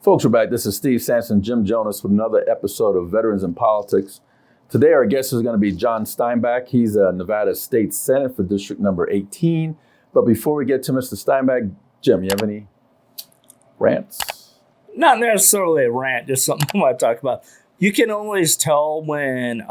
Folks, we're back. This is Steve Sampson, Jim Jonas with another episode of Veterans in Politics. Today, our guest is going to be John Steinbeck. He's a Nevada State Senate for District number 18. But before we get to Mr. Steinbeck, Jim, you have any rants? Not necessarily a rant, just something I want to talk about. You can always tell when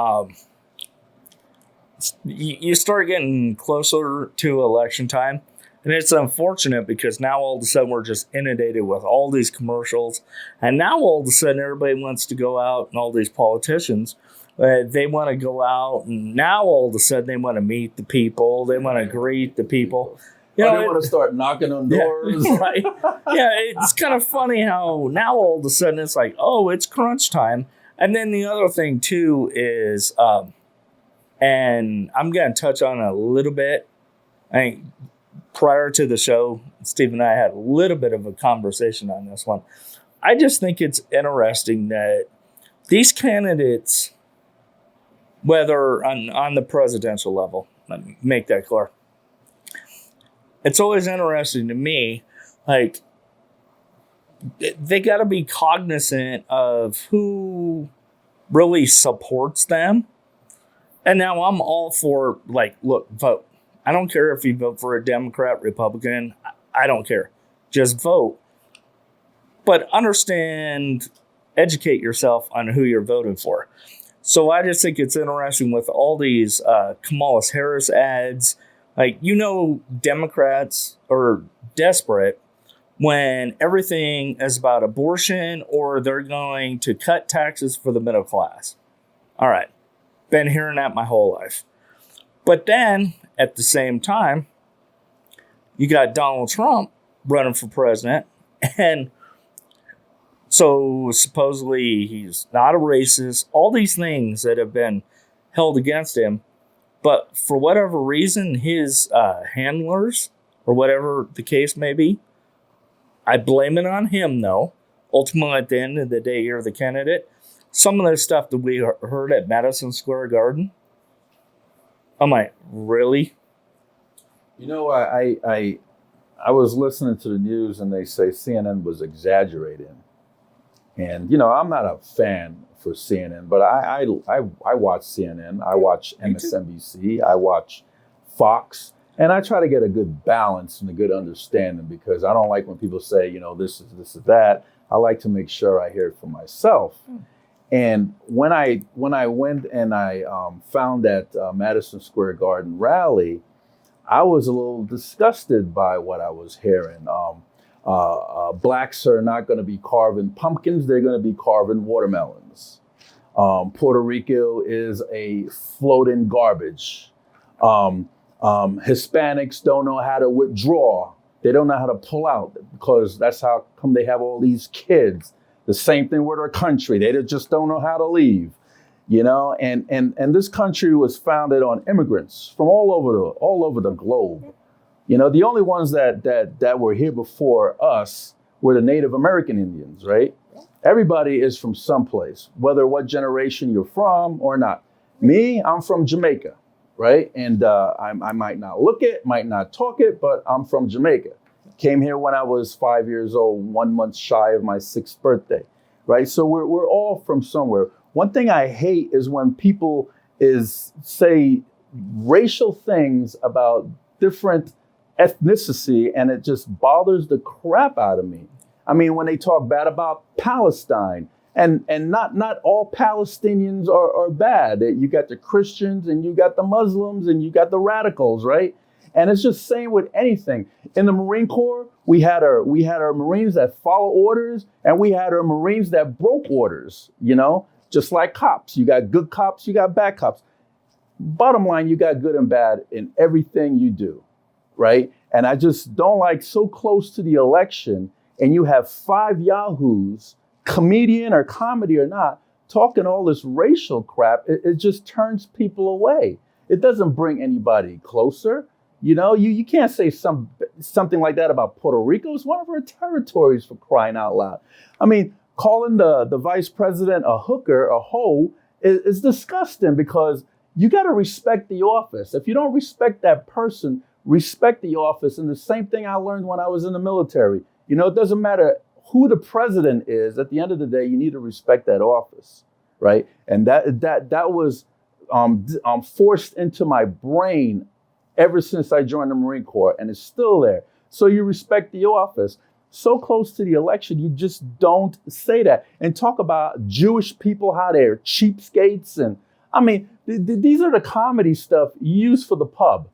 you start getting closer to election time. And it's unfortunate because now all of a sudden we're just inundated with all these commercials. And now all of a sudden everybody wants to go out, and all these politicians, they want to go out. And now all of a sudden they want to meet the people. They want to greet the people. They want to start knocking on doors. Yeah, right. Yeah, it's kind of funny how now all of a sudden it's like, oh, it's crunch time. And then the other thing too is, and I'm going to touch on it a little bit. Prior to the show, Steve and I had a little bit of a conversation on this one. I just think it's interesting that these candidates, whether on the presidential level, let me make that clear, it's always interesting to me, like, they got to be cognizant of who really supports them. And now I'm all for, like, look, vote. I don't care if you vote for a Democrat, Republican. I don't care. Just vote. But understand, educate yourself on who you're voting for. So I just think it's interesting with all these Kamala Harris ads. Like, Democrats are desperate when everything is about abortion or they're going to cut taxes for the middle class. All right. Been hearing that my whole life. But then, at the same time, you got Donald Trump running for president. And so supposedly he's not a racist. All these things that have been held against him. But for whatever reason, his handlers, or whatever the case may be, I blame it on him, though. Ultimately, at the end of the day, you're the candidate. Some of the stuff that we heard at Madison Square Garden, I'm like, really? I was listening to the news and they say CNN was exaggerating. And, I'm not a fan for CNN, but I watch CNN. I watch MSNBC. I watch Fox. And I try to get a good balance and a good understanding because I don't like when people say, this is that. I like to make sure I hear it for myself. And when I went and I found that Madison Square Garden rally, I was a little disgusted by what I was hearing. Blacks are not going to be carving pumpkins; they're going to be carving watermelons. Puerto Rico is a floating garbage. Hispanics don't know how to withdraw; they don't know how to pull out because that's how come they have all these kids. The same thing with our country. They just don't know how to leave, and this country was founded on immigrants from all over the globe. The only ones that were here before us were the Native American Indians, right? Everybody is from someplace, whether what generation you're from or not. Me, I'm from Jamaica, right? And I might not look it, might not talk it, but I'm from Jamaica. Came here when I was 5 years old, 1 month shy of my 6th birthday, right? So we're all from somewhere. One thing I hate is when people say racial things about different ethnicity, and it just bothers the crap out of me. I mean, when they talk bad about Palestine, and not all Palestinians are bad. You got the Christians, and you got the Muslims, and you got the radicals, right? And it's just same with anything. In the Marine Corps, we had our Marines that follow orders, and we had our Marines that broke orders, just like cops. You got good cops, you got bad cops. Bottom line, you got good and bad in everything you do, right? And I just don't like so close to the election, and you have 5 yahoos, comedian or comedy or not, talking all this racial crap. It just turns people away. It doesn't bring anybody closer. You can't say something like that about Puerto Rico. It's one of our territories, for crying out loud. I mean, calling the vice president a hooker, a hoe, is disgusting because you got to respect the office. If you don't respect that person, respect the office. And the same thing I learned when I was in the military. It doesn't matter who the president is, at the end of the day, you need to respect that office, right? And that was forced into my brain ever since I joined the Marine Corps, and it's still there. So you respect the office. So close to the election, you just don't say that. And talk about Jewish people, how they're cheapskates. And I mean, these are the comedy stuff you use for the pub.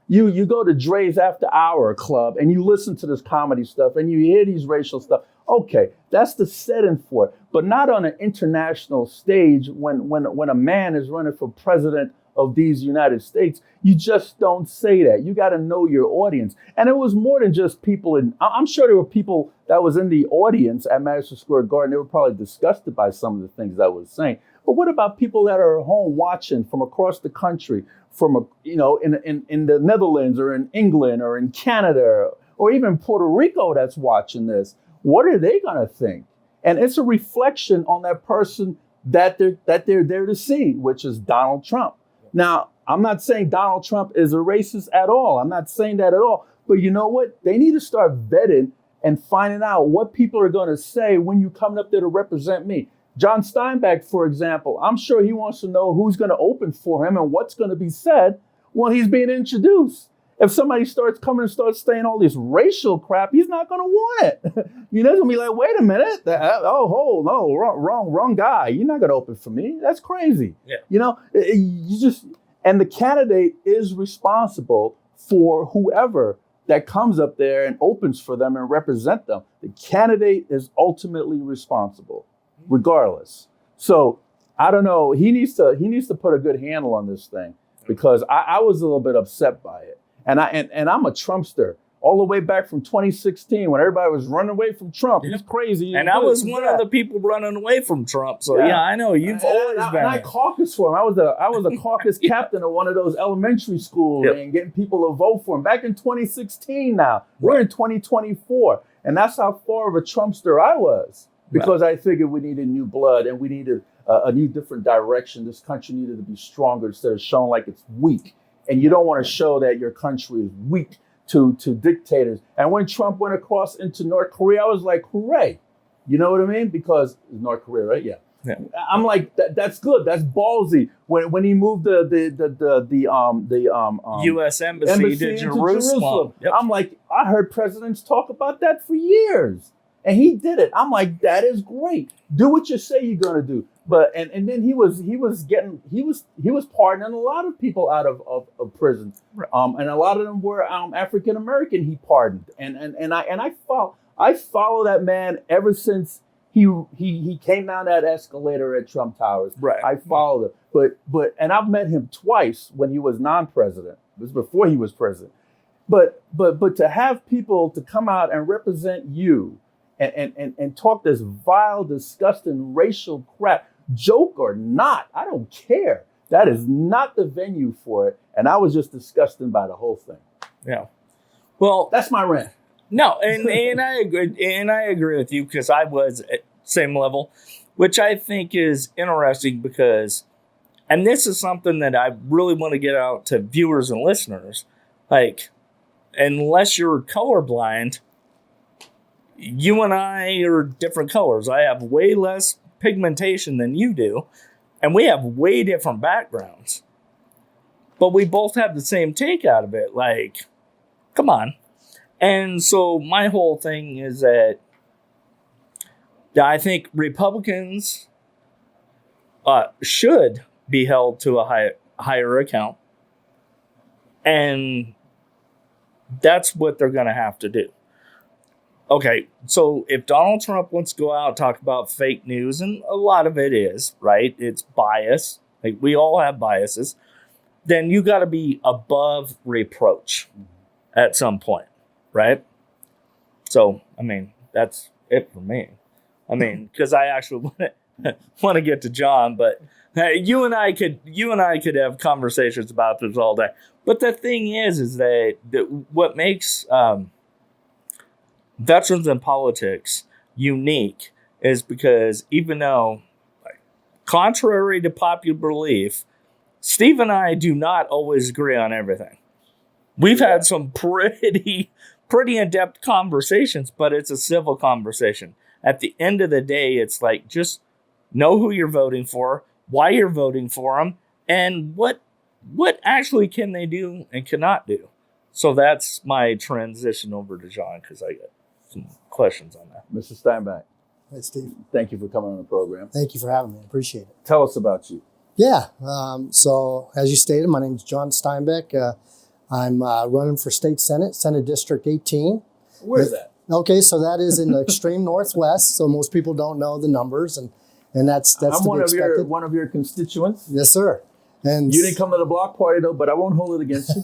You go to Dre's After Hour Club and you listen to this comedy stuff and you hear these racial stuff. Okay, that's the setting for it, but not on an international stage when a man is running for president of these United States. You just don't say that. You got to know your audience. And it was more than just people I'm sure there were people that was in the audience at Madison Square Garden. They were probably disgusted by some of the things I was saying. But what about people that are at home watching from across the country, from in the Netherlands or in England or in Canada or even Puerto Rico that's watching this? What are they going to think? And it's a reflection on that person that they're there to see, which is Donald Trump. Now, I'm not saying Donald Trump is a racist at all. I'm not saying that at all. But you know what? They need to start vetting and finding out what people are going to say when you come up there to represent me. John Steinbeck, for example, I'm sure he wants to know who's going to open for him and what's going to be said when he's being introduced. If somebody starts saying all this racial crap, he's not going to want it. He's going to be like, wait a minute. Wrong guy. You're not going to open for me. That's crazy. Yeah. And the candidate is responsible for whoever that comes up there and opens for them and represent them. The candidate is ultimately responsible, regardless. So I don't know. He needs to put a good handle on this thing, because I was a little bit upset by it. And I'm a Trumpster all the way back from 2016 when everybody was running away from Trump. He's crazy. And I was one of the people running away from Trump. So yeah, I know you've always been. And I caucused for him. I was a caucus captain of one of those elementary schools and getting people to vote for him back in 2016. Now we're in 2024, and that's how far of a Trumpster I was, because I figured we needed new blood and we needed a new different direction. This country needed to be stronger instead of showing like it's weak. And you don't want to show that your country is weak to dictators. And when Trump went across into North Korea, I was like, hooray. You know what I mean? Because North Korea, right? Yeah. I'm like, that's good. That's ballsy. When he moved the U.S. embassy to Jerusalem. Yep. I'm like, I heard presidents talk about that for years, and he did it. I'm like, that is great. Do what you say you're gonna do. But and then he was pardoning a lot of people out of prison, and a lot of them were African American. He pardoned, and I follow that man ever since he came down that escalator at Trump Towers. Right. I followed him, but I've met him twice when he was non-president. It was before he was president. But to have people to come out and represent you and talk this vile, disgusting racial crap. Joke or not, I don't care. That is not the venue for it. And I was just disgusted by the whole thing. Yeah. Well, that's my rant. No, and I agree. And I agree with you, because I was at same level, which I think is interesting because, and this is something that I really want to get out to viewers and listeners. Like, unless you're colorblind, you and I are different colors. I have way less pigmentation than you do, and we have way different backgrounds, but we both have the same take out of it. Like, come on. And so my whole thing is that I think Republicans should be held to a higher account, and that's what they're going to have to do. Okay, so if Donald Trump wants to go out and talk about fake news, and a lot of it is, right? It's bias. Like, we all have biases. Then you got to be above reproach at some point, right? So, I mean, that's it for me. I mean, because I actually want to get to John, but you and I could have conversations about this all day. But the thing is that what makes veterans in politics unique is because, even though, contrary to popular belief, Steve and I do not always agree on everything. We've had some pretty in-depth conversations, but it's a civil conversation. at the end of the day, it's like, just know who you're voting for, why you're voting for them, and what actually can they do and cannot do. So that's my transition over to John, because I got some questions on that. Mr. Steinbeck, Hey, Steve. thank you for coming on the program. Thank you for having me. I appreciate it. Tell us about you. Yeah. So as you stated, my name is John Steinbeck. I'm running for State Senate, Senate District 18. Where's that? Okay, so that is in the extreme northwest. So most people don't know the numbers, and that's I'm to be expected. one of your constituents. Yes, sir. And You didn't come to the block party though, but I won't hold it against you.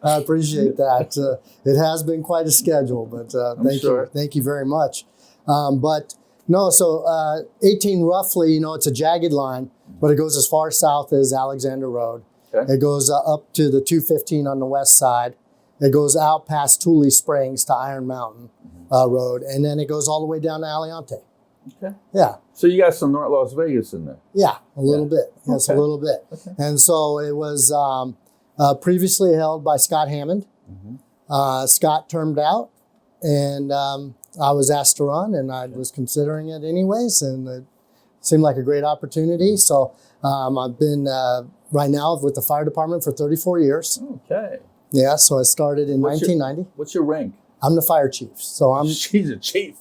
I appreciate that. It has been quite a schedule, but sure. thank you very much. But no, so 18 roughly, it's a jagged line, but it goes as far south as Alexander Road. Okay. It goes up to the 215 on the west side. It goes out past Thule Springs to Iron Mountain Road, and then it goes all the way down to Aliante. Okay. Yeah. So you got some North Las Vegas in there. Yeah, a little bit. Yes, Okay. a little bit. Okay. And so it was previously held by Scott Hammond. Scott termed out, and I was asked to run, and I was considering it anyways, and it seemed like a great opportunity. So I've been right now with the fire department for 34 years. Okay. Yeah, so I started in What's your- 1990. What's your rank? I'm the fire chief. So I'm She's a chief.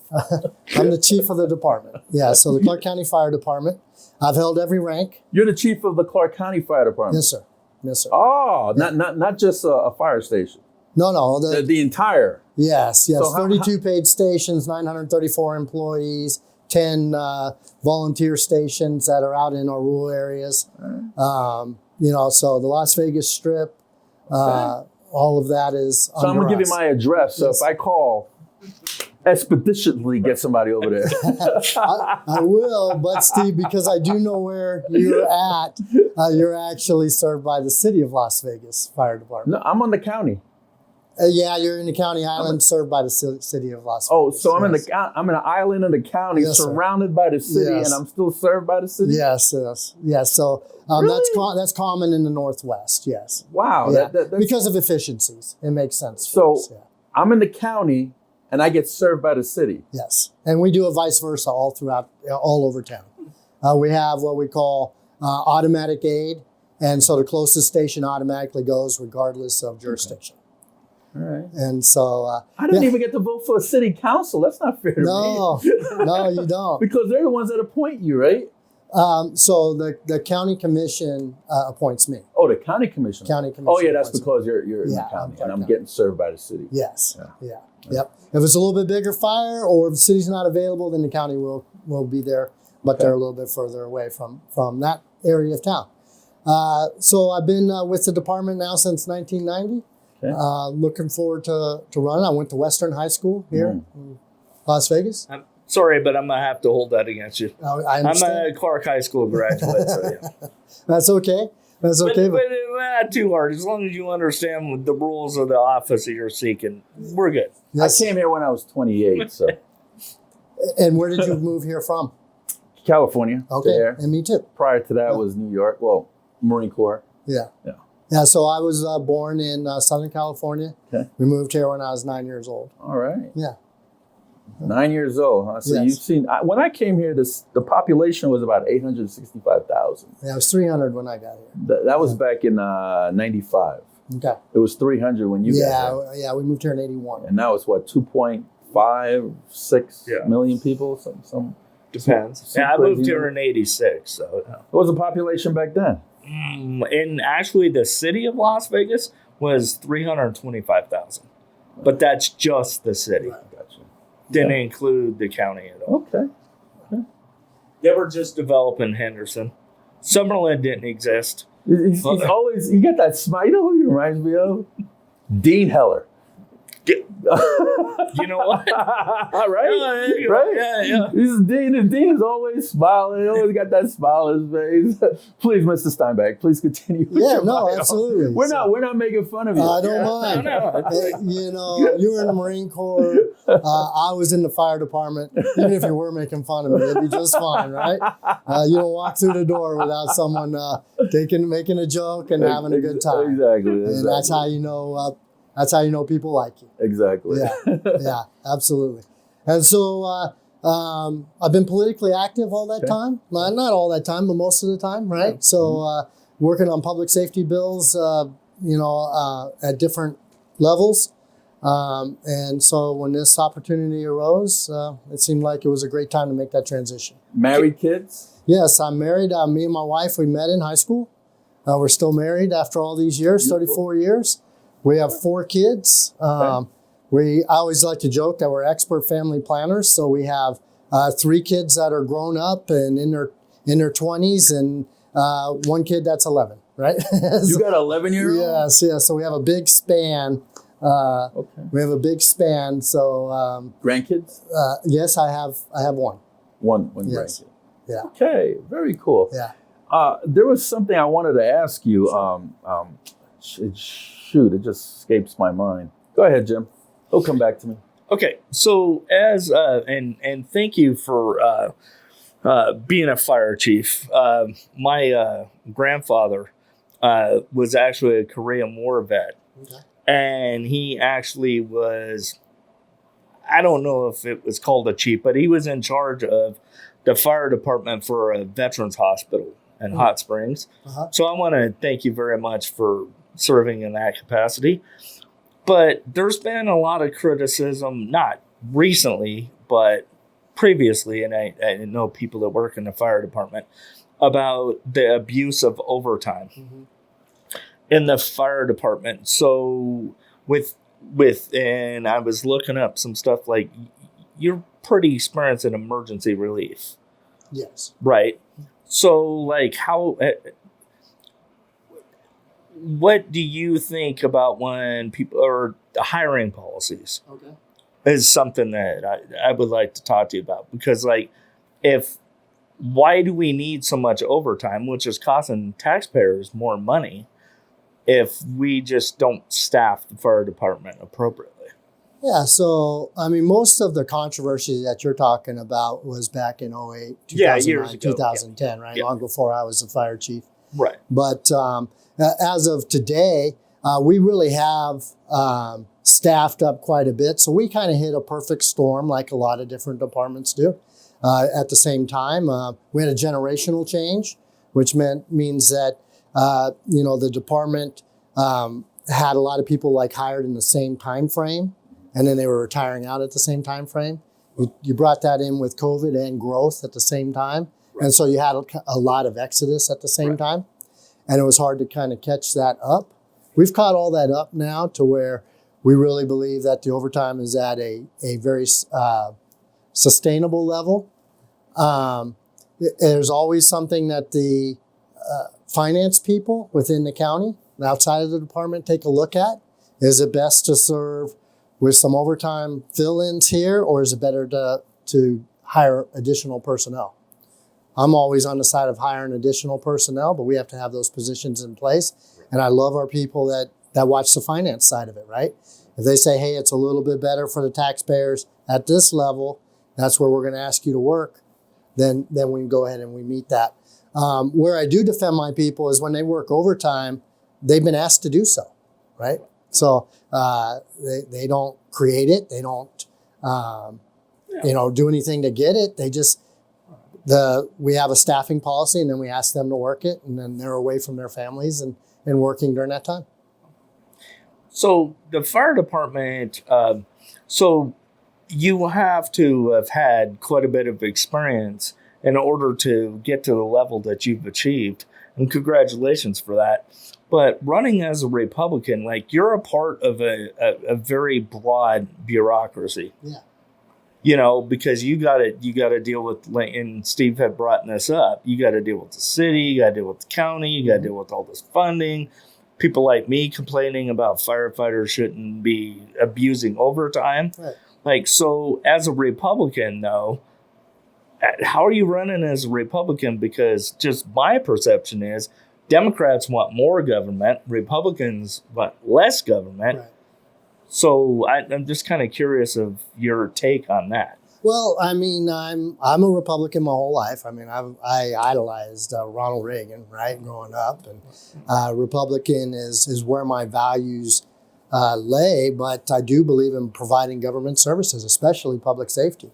I'm the chief of the department. Yeah, so the Clark County Fire Department. I've held every rank. You're the chief of the Clark County Fire Department. Yes, sir. Yes, sir. Oh, not just a fire station. No. The entire. Yes. So how- 32 paid stations, 934 employees, 10 volunteer stations that are out in our rural areas. So the Las Vegas Strip, all of that is So I'm under gonna give you us. my address. So Yes. if I call, expeditiously get somebody over there. I will, but Steve, because I do know where you're at, you're actually served by the City of Las Vegas Fire Department. No, I'm on the county. Yeah, you're in the county island served by the City of Las Vegas. Oh, so I'm Yes. I'm in an island in the county, Yes, sir. surrounded by the city, Yes. and I'm still served by the city. Yes. So Really? that's common in the Northwest. Yes. Wow. Yeah. That's, Because of efficiencies, it makes sense. for So- us, yeah. I'm in the county, and I get served by the city. Yes, and we do it vice versa all over town. We have what we call automatic aid, and so the closest station automatically goes regardless of jurisdiction. All right. And so I didn't yeah. even get to vote for a city council. That's not fair to No, me. no, you don't. Because they're the ones that appoint you, right? So the county commission appoints me. Oh, the county commission. County commission. Oh, yeah, that's appoints me. because you're in Yeah, the county, I'm and Clark I'm County. getting served by the city. Yes. Yeah. Yep. If it's a little bit bigger fire, or if the city's not available, then the county will be there, but Okay. they're a little bit further away from that area of town. So I've been with the department now since 1990. Okay. Looking forward to running. I went to Western High School here in Las Vegas. I'm sorry, but I'm going to have to hold that against you. I I'm understand. a Clark High School graduate. So yeah. That's okay. That's okay. But not too hard. As long as you understand the rules of the office that you're seeking, we're good. Yes. I came here when I was 28, so And where did you move here from? California. Okay. There. And me too. Prior to that was New York. Well, Marine Corps. Yeah. Yeah. Yeah. So I was born in Southern California. Okay. We moved here when I was 9 years old. All right. Yeah. 9 years old, huh? So Yes. you've seen. When I came here, the population was about 865,000. Yeah, it was 300 when I got here. That was back in '95. Okay. It was 300 when you got here. Yeah, we moved here in 81. And now it's what, 2.56 Yeah. million people? Some Depends. Some Yeah, I moved crazy here in '86. So, What was the population back then? and actually, the city of Las Vegas was 325,000, but that's just the city. Gotcha. Didn't include the county at all. Okay. They were just developing Henderson. Summerlin didn't exist. He's always, you get that smile. You know who he reminds me of? Dean Heller. You know what? Right? Yeah, there you go. Right? Yeah. He's Dean, and Dean is always smiling. He always got that smile on his face. Please, Mr. Steinbeck, please continue. with Yeah, your no, bio. absolutely. We're not making fun of you. I don't mind. No. You were in the Marine Corps. I was in the fire department. Even if you were making fun of me, it'd be just fine, right? You don't walk through the door without someone making a joke and having a good time. Exactly. And that's how you know. That's how you know people like you. Exactly. Yeah, absolutely. And so I've been politically active all that time. Not all that time, but most of the time, right? Yeah. So working on public safety bills, at different levels. And so when this opportunity arose, it seemed like it was a great time to make that transition. Married kids? Yes, I'm married. Me and my wife, we met in high school. We're still married after all these years, Beautiful. 34 years. We have 4 kids. I always like to joke that we're expert family planners. So we have 3 kids that are grown up and in their 20s, and 1 kid that's 11, right? You got an 11-year-old? Yes. So we have a big span. Okay. We have a big span. So Grandkids? yes, I have 1. One Yes. grandkid. Yeah. Okay, very cool. Yeah. There was something I wanted to ask you. Shoot, it just escapes my mind. Go ahead, Jim. It'll come back to me. Okay, so as and thank you for being a fire chief. My grandfather was actually a Korean War vet, and he actually was. I don't know if it was called a chief, but he was in charge of the fire department for a veterans hospital in Hot Springs. So I want to thank you very much for serving in that capacity. But there's been a lot of criticism, not recently, but previously, and I know people that work in the fire department, about the abuse of overtime in the fire department. So and I was looking up some stuff, like you're pretty experienced in emergency relief. Yes. Right. So like what do you think about when people are hiring policies? Okay. Is something that I would like to talk to you about, because like why do we need so much overtime, which is costing taxpayers more money, if we just don't staff the fire department appropriately? Yeah, so, I mean, most of the controversy that you're talking about was back in 08, 2009, years ago. 2010, right? Yeah. Long before I was a fire chief. Right. But as of today, we really have staffed up quite a bit. So we kind of hit a perfect storm like a lot of different departments do. At the same time, we had a generational change, which means that, the department had a lot of people like hired in the same time frame, and then they were retiring out at the same time frame. You brought that in with COVID and growth at the same time. Right. And so you had a lot of exodus at the same time. And it was hard to kind of catch that up. We've caught all that up now to where we really believe that the overtime is at a very sustainable level. There's always something that the finance people within the county, outside of the department, take a look at. Is it best to serve with some overtime fill-ins here, or is it better to hire additional personnel? I'm always on the side of hiring additional personnel, but we have to have those positions in place. And I love our people that watch the finance side of it, right? If they say, hey, it's a little bit better for the taxpayers at this level, that's where we're going to ask you to work, then we can go ahead and we meet that. Where I do defend my people is when they work overtime, they've been asked to do so, right? So they don't create it. They don't, do anything to get it. They just, we have a staffing policy, and then we ask them to work it, and then they're away from their families and working during that time. So the fire department, so you have to have had quite a bit of experience in order to get to the level that you've achieved, and congratulations for that. But running as a Republican, like, you're a part of a very broad bureaucracy. Yeah. Because you got to deal with, and Steve had brought this up, you got to deal with the city, you got to deal with the county, you got to deal with all this funding. People like me complaining about firefighters shouldn't be abusing overtime. Right. Like, so as a Republican, though, how are you running as a Republican? Because just my perception is Democrats want more government, Republicans want less government. Right. So I'm just kind of curious of your take on that. Well, I mean, I'm a Republican my whole life. I mean, I idolized Ronald Reagan, right, growing up, and Republican is where my values lay. But I do believe in providing government services, especially public safety.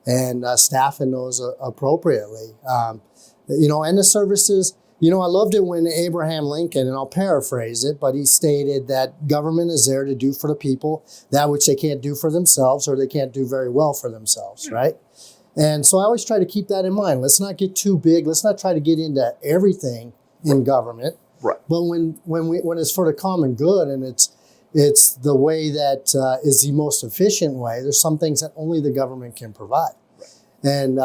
and staffing those appropriately. And the services, I loved it when Abraham Lincoln, and I'll paraphrase it, but he stated that government is there to do for the people that which they can't do for themselves or they can't do very well for themselves, right? And so I always try to keep that in mind. Let's not get too big. Let's not try to get into everything in government. Right. But when it's for the common good and it's the way that is the most efficient way, there's some things that only the government can provide. Right. And,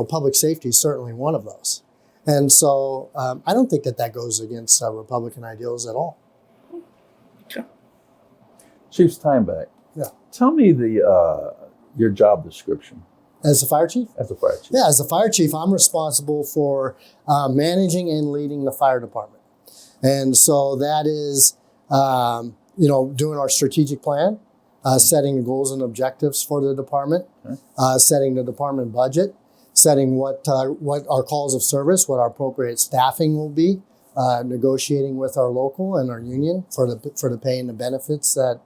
public safety is certainly one of those. And so I don't think that goes against Republican ideals at all. Okay. Chief Steinbeck, yeah. Tell me your job description. As a fire chief? As a fire chief. Yeah, as a fire chief, I'm responsible for managing and leading the fire department. And so that is, doing our strategic plan, setting the goals and objectives for the department, okay. Setting the department budget, setting what our calls of service, what our appropriate staffing will be, negotiating with our local and our union for the pay and the benefits that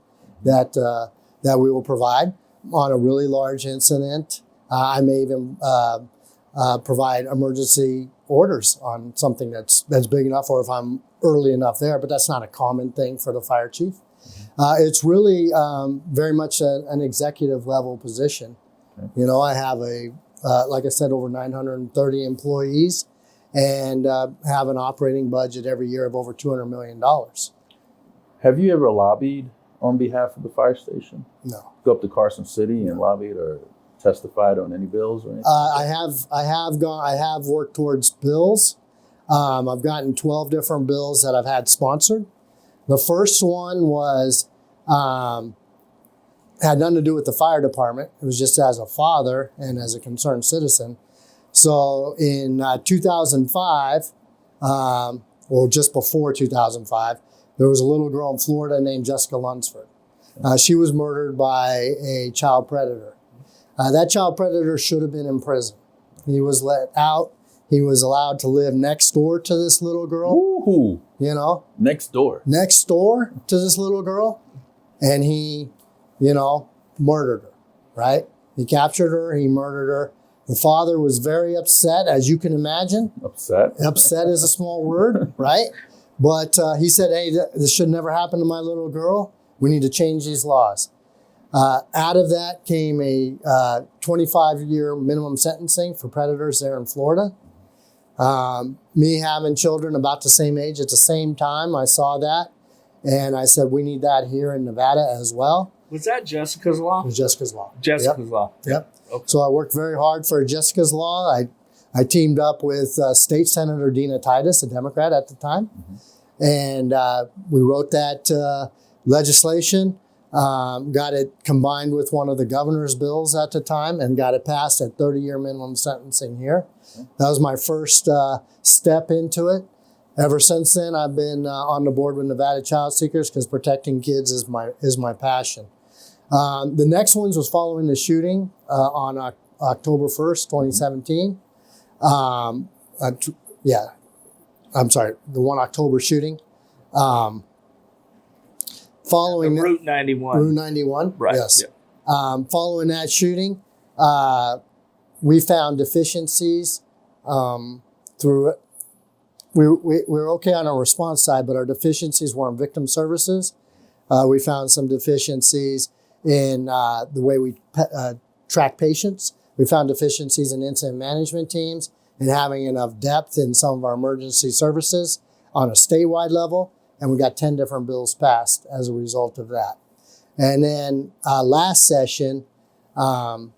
we will provide on a really large incident. I may even provide emergency orders on something that's big enough, or if I'm early enough there, but that's not a common thing for the fire chief. It's really very much an executive level position. Okay. I have like I said, over 930 employees and have an operating budget every year of over $200 million. Have you ever lobbied on behalf of the fire station? No. Go up to Carson City and lobbied or testified on any bills or anything? I have worked towards bills. I've gotten 12 different bills that I've had sponsored. The first one was had nothing to do with the fire department. It was just as a father and as a concerned citizen. So in 2005, just before 2005, there was a little girl in Florida named Jessica Lunsford. She was murdered by a child predator. That child predator should have been in prison. He was let out. He was allowed to live next door to this little girl. Ooh. Next door to this little girl. And he, murdered her, right? He captured her. He murdered her. The father was very upset, as you can imagine. Upset? Upset is a small word, right? But he said, hey, this should never happen to my little girl. We need to change these laws. Out of that came a 25-year minimum sentencing for predators there in Florida. Me having children about the same age at the same time, I saw that. And I said, we need that here in Nevada as well. Was that Jessica's Law? It was Jessica's Law. Jessica's Law. Yep. Okay. So I worked very hard for Jessica's Law. I teamed up with State Senator Dina Titus, a Democrat at the time. Mm-hmm. And we wrote that legislation, got it combined with one of the governor's bills at the time, and got it passed at 30-year minimum sentencing here. Okay. That was my first step into it. Ever since then, I've been on the board with Nevada Child Seekers because protecting kids is my passion. The next ones was following the shooting on October 1st, 2017. I'm sorry, the 1 October shooting. Following Route 91. Route 91, right? Yes. Yeah. Following that shooting, we found deficiencies through it. We were okay on our response side, but our deficiencies were on victim services. We found some deficiencies in the way we track patients. We found deficiencies in incident management teams and having enough depth in some of our emergency services on a statewide level. And we got 10 different bills passed as a result of that. And then last session, I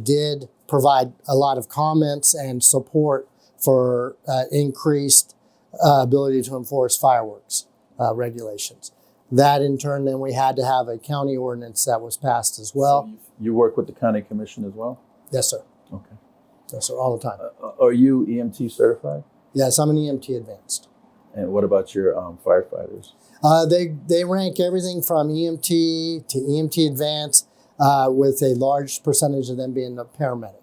did provide a lot of comments and support for increased ability to enforce fireworks regulations. That in turn, then we had to have a county ordinance that was passed as well. So you work with the county commission as well? Yes, sir. Okay. Yes, sir, all the time. Are you EMT certified? Yes, I'm an EMT advanced. And what about your firefighters? They rank everything from EMT to EMT advanced, with a large percentage of them being a paramedic.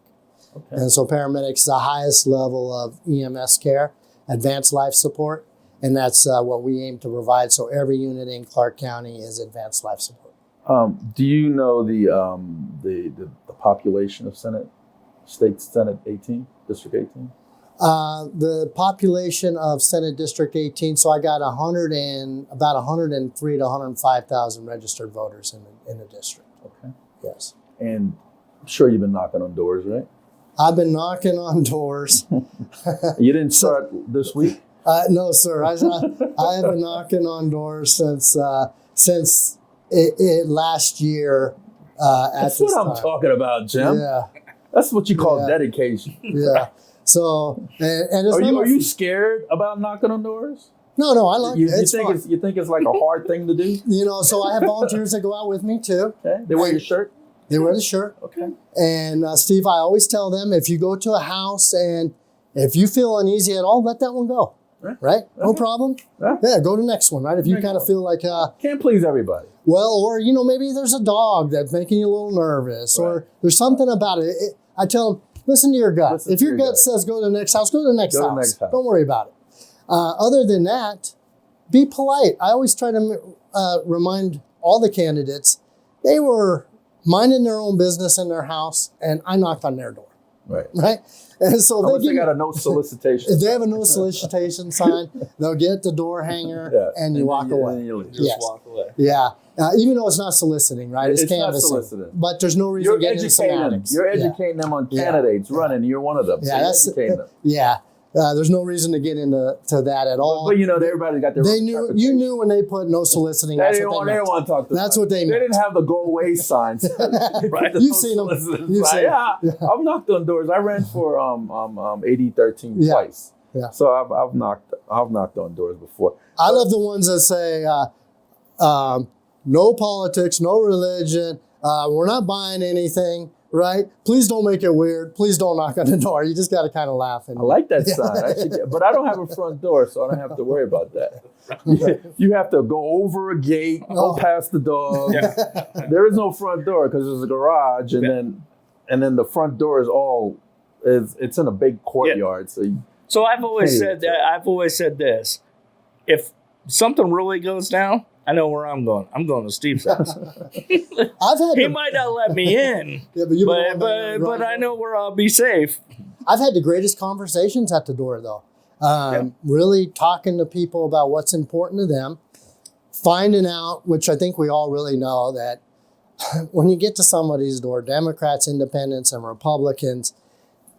Okay. And so paramedics the highest level of EMS care, advanced life support, and that's what we aim to provide. So every unit in Clark County is advanced life support. Do you know the population of Senate 18, District 18? The population of Senate District 18, so I got about 103 to 105,000 registered voters in the district. Okay. Yes. And I'm sure you've been knocking on doors, right? I've been knocking on doors. You didn't start this week? No, sir. I have been knocking on doors since it last year. That's what I'm talking about, Jim. Yeah. That's what you call dedication. Yeah. So, and it's are you scared about knocking on doors? No, I like it. You think it's like a hard thing to do? So I have volunteers that go out with me too. Okay. They wear your shirt? They wear the shirt. Okay. And Steve, I always tell them, if you go to a house and if you feel uneasy at all, let that one go. Right? No problem. Yeah, go to the next one, right? If you kind of feel like... can't please everybody. Well, or, maybe there's a dog that's making you a little nervous, or there's something about it. I tell them, listen to your gut. If your gut says go to the next house, go to the next house. Don't worry about it. Other than that, be polite. I always try to remind all the candidates, they were minding their own business in their house, and I knocked on their door. Right? And so they got a no solicitation. If they have a no solicitation sign, they'll get the door hanger and you walk away. And you just walk away. Yeah. Even though it's not soliciting, right? It's canvassing. Not soliciting. But there's no reason to get into semantics. You're educating them on candidates running. You're one of them. Yeah, so educating them. Yeah. There's no reason to get into that at all. But everybody got their own you knew when they put no soliciting. They didn't want to talk to That's what they meant. They didn't have the go away signs. Right. You've seen them. I've knocked on doors. I ran for 8013 twice. Yeah. So I've knocked on doors before. I love the ones that say no politics, no religion. We're not buying anything. Right? Please don't make it weird. Please don't knock on the door. You just got to kind of laugh. I like that sign. But I don't have a front door, so I don't have to worry about that. You have to go over a gate, go past the dog. Yeah. There is no front door because there's a garage, and then the front door it's in a big courtyard. Yeah. So I've always said that. I've always said this: if something really goes down, I know where I'm going. I'm going to Steve's house. He might not let me in, but I know where I'll be safe. I've had the greatest conversations at the door, though. Really talking to people about what's important to them, finding out, which I think we all really know, that when you get to somebody's door, Democrats, Independents, and Republicans,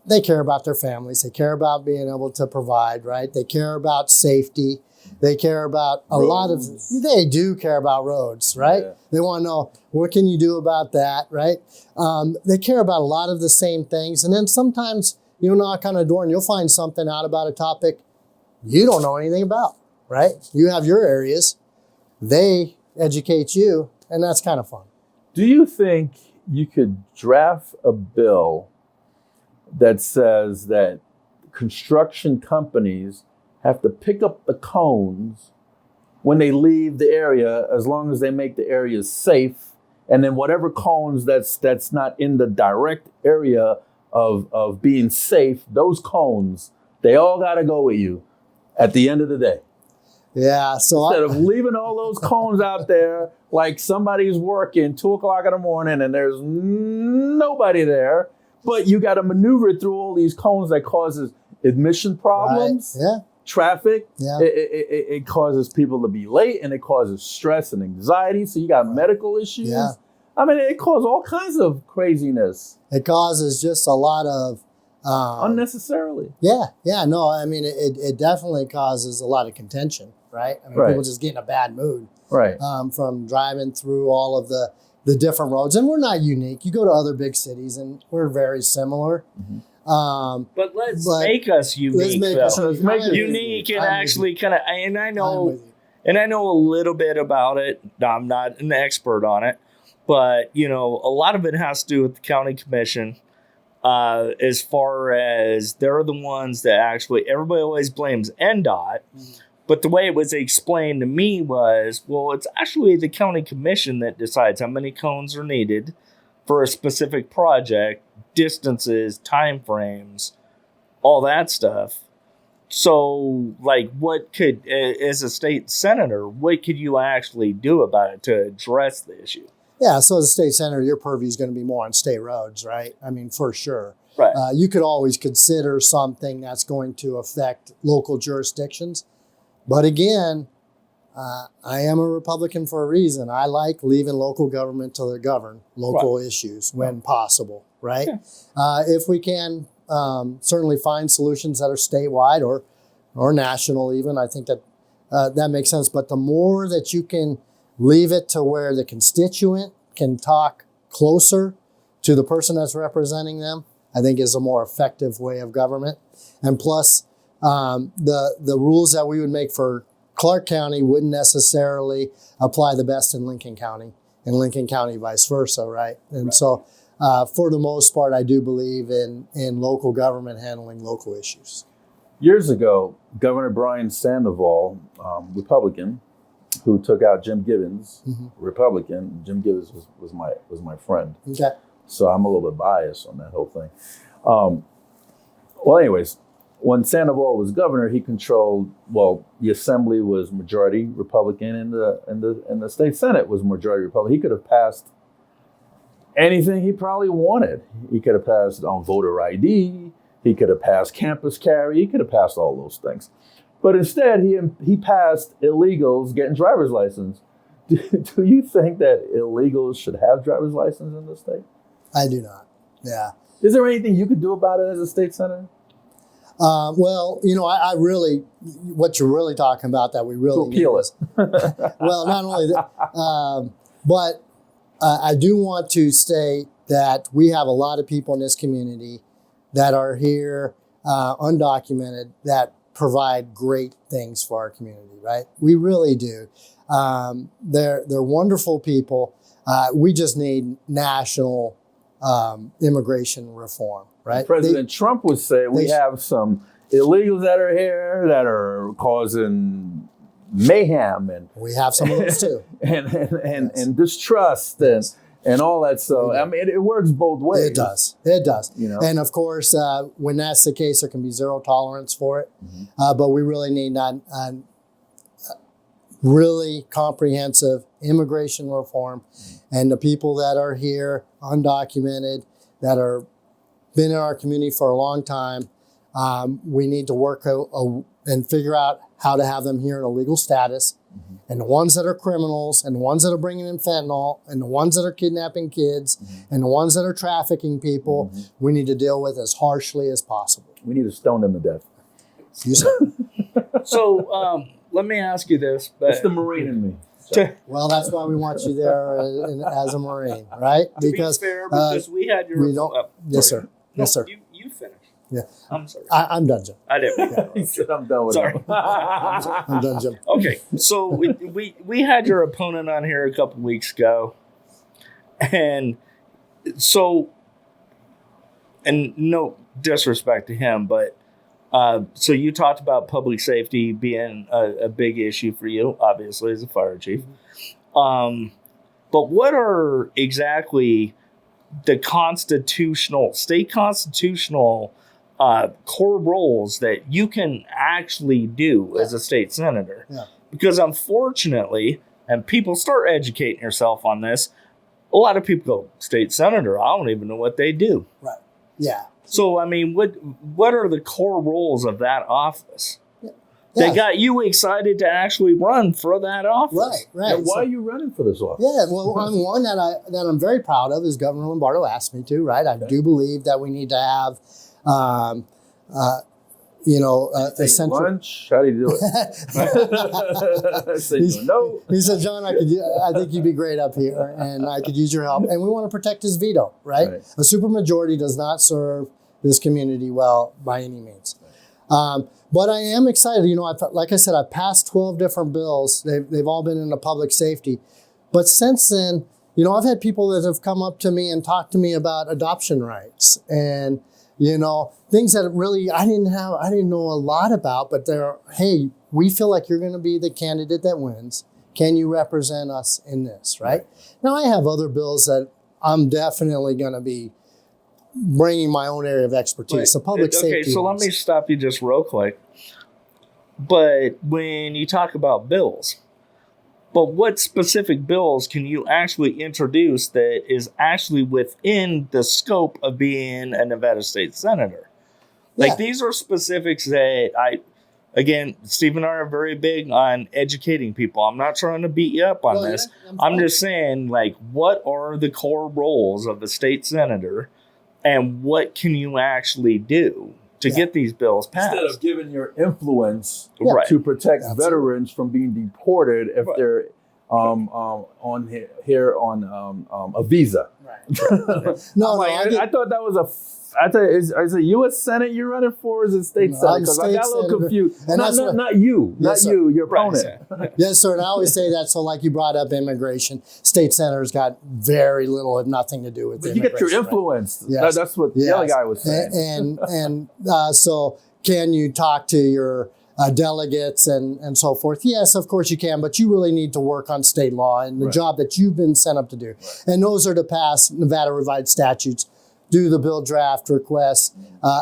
they care about their families. They care about being able to provide, right? They care about safety. They care about they do care about roads, right? Yeah. They want to know, what can you do about that, right? They care about a lot of the same things. And then sometimes you'll knock on a door and you'll find something out about a topic you don't know anything about, right? You have your areas. They educate you, and that's kind of fun. Do you think you could draft a bill that says that construction companies have to pick up the cones when they leave the area, as long as they make the area safe, and then whatever cones that's not in the direct area of being safe, those cones, they all got to go with you at the end of the day. Yeah. So instead of leaving all those cones out there, like somebody's working 2:00 in the morning and there's nobody there, but you got to maneuver through all these cones that causes admission problems. Right. Yeah. Traffic, it causes people to be late, and it causes stress and anxiety. So you got medical issues. Yeah. I mean, it causes all kinds of craziness. It causes just a lot of unnecessarily. Yeah. No, I mean, it definitely causes a lot of contention, right? I mean, people just get in a bad mood, right? From driving through all of the different roads, and we're not unique. You go to other big cities, and we're very similar. Mm-hmm. But let's make us unique. Let's make us unique and actually kind of. And I know a little bit about it. I'm not an expert on it, but a lot of it has to do with the county commission. As far as they're the ones that actually everybody always blames NDOT, but the way it was explained to me was, well, it's actually the county commission that decides how many cones are needed for a specific project. Distances, time frames, all that stuff. So, what as a state senator, what could you actually do about it to address the issue? Yeah, so as a state senator, your purview is going to be more on state roads, right? I mean, for sure. Right. You could always consider something that's going to affect local jurisdictions. But again, I am a Republican for a reason. I like leaving local government to govern local issues when possible, right? Yeah. If we can certainly find solutions that are statewide or national even, I think that that makes sense. But the more that you can leave it to where the constituent can talk closer to the person that's representing them, I think is a more effective way of government. And plus, the rules that we would make for Clark County wouldn't necessarily apply the best in Lincoln County, and Lincoln County vice versa, right? And so, for the most part, I do believe in local government handling local issues. Years ago, Governor Brian Sandoval, Republican, who took out Jim Gibbons, Republican. Jim Gibbons was my friend. Okay. So I'm a little bit biased on that whole thing. Well, anyways, when Sandoval was governor, he controlled. Well, the assembly was majority Republican, and the state senate was majority Republican. He could have passed anything he probably wanted. He could have passed on voter ID. He could have passed campus carry. He could have passed all those things. But instead, he passed illegals getting driver's license. Do you think that illegals should have driver's license in the state? I do not. Yeah. Is there anything you could do about it as a state senator? Well, I really, what you're really talking about that we really to appeal it. Well, not only that, but I do want to state that we have a lot of people in this community that are here undocumented that provide great things for our community, right? We really do. They're wonderful people. We just need national immigration reform, right? President Trump would say we have some illegals that are here that are causing mayhem, and we have some of those too, and distrust and all that. So I mean, it works both ways. It does. And of course, when that's the case, there can be zero tolerance for it. But we really need really comprehensive immigration reform, and the people that are here undocumented, that are been in our community for a long time, we need to work and figure out how to have them here in a legal status. And the ones that are criminals, and the ones that are bringing in fentanyl, and the ones that are kidnapping kids, and the ones that are trafficking people, we need to deal with as harshly as possible. We need to stone them to death. You said. So let me ask you this. It's the Marine in me. Well, that's why we want you there as a Marine, right? Because we had your. We don't. Yes, sir. No, yes, sir. You finished. Yeah. I'm sorry. I'm done, Jim. I didn't. He said, I'm done with Sorry. him. I'm done, Jim. Okay, so we had your opponent on here a couple weeks ago, and so, and no disrespect to him, but so you talked about public safety being a big issue for you, obviously, as a fire chief. But what are exactly the state constitutional core roles that you can actually do as a state senator? Yeah. Because unfortunately, and people start educating yourself on this, a lot of people go, state senator, I don't even know what they do. Right. Yeah. So, I mean, what are the core roles of that office? Yeah. That got you excited to actually run for that office? Right. And why are you running for this office? Yeah, well, one that I'm very proud of is Governor Lombardo asked me to, right? I do believe that we need to have, Take lunch? How do you do it? He said, John, I think you'd be great up here, and I could use your help. And we want to protect his veto, right? A supermajority does not serve this community well by any means. But I am excited. Like I said, I've passed 12 different bills. They've all been in the public safety. But since then, I've had people that have come up to me and talked to me about adoption rights and, things that really I didn't know a lot about, but hey, we feel like you're going to be the candidate that wins. Can you represent us in this, right? Now, I have other bills that I'm definitely going to be bringing my own area of expertise. So public safety. Okay, so let me stop you just real quick. But when you talk about bills, But what specific bills can you actually introduce that is actually within the scope of being a Nevada state senator? Like, these are specifics that again, Steve and I are very big on educating people. I'm not trying to beat you up on this. I'm just saying, like, what are the core roles of a state senator, and what can you actually do to get these bills passed? Instead of giving your influence Right. to protect veterans from being deported if they're on here on a visa. No, I thought that was is it U.S. Senate you're running for, or is it state Senate? Because I got a little confused. And Not you, your opponent. Yes, sir. And I always say that. So, like you brought up immigration, state senators got very little, if nothing, to do with But you get your influence. Right? Yes. That's what the other guy was saying. So, can you talk to your delegates and so forth? Yes, of course you can, but you really need to work on state law and the job that you've been sent up to do. Right. And those are to pass Nevada revised statutes, do the bill draft requests.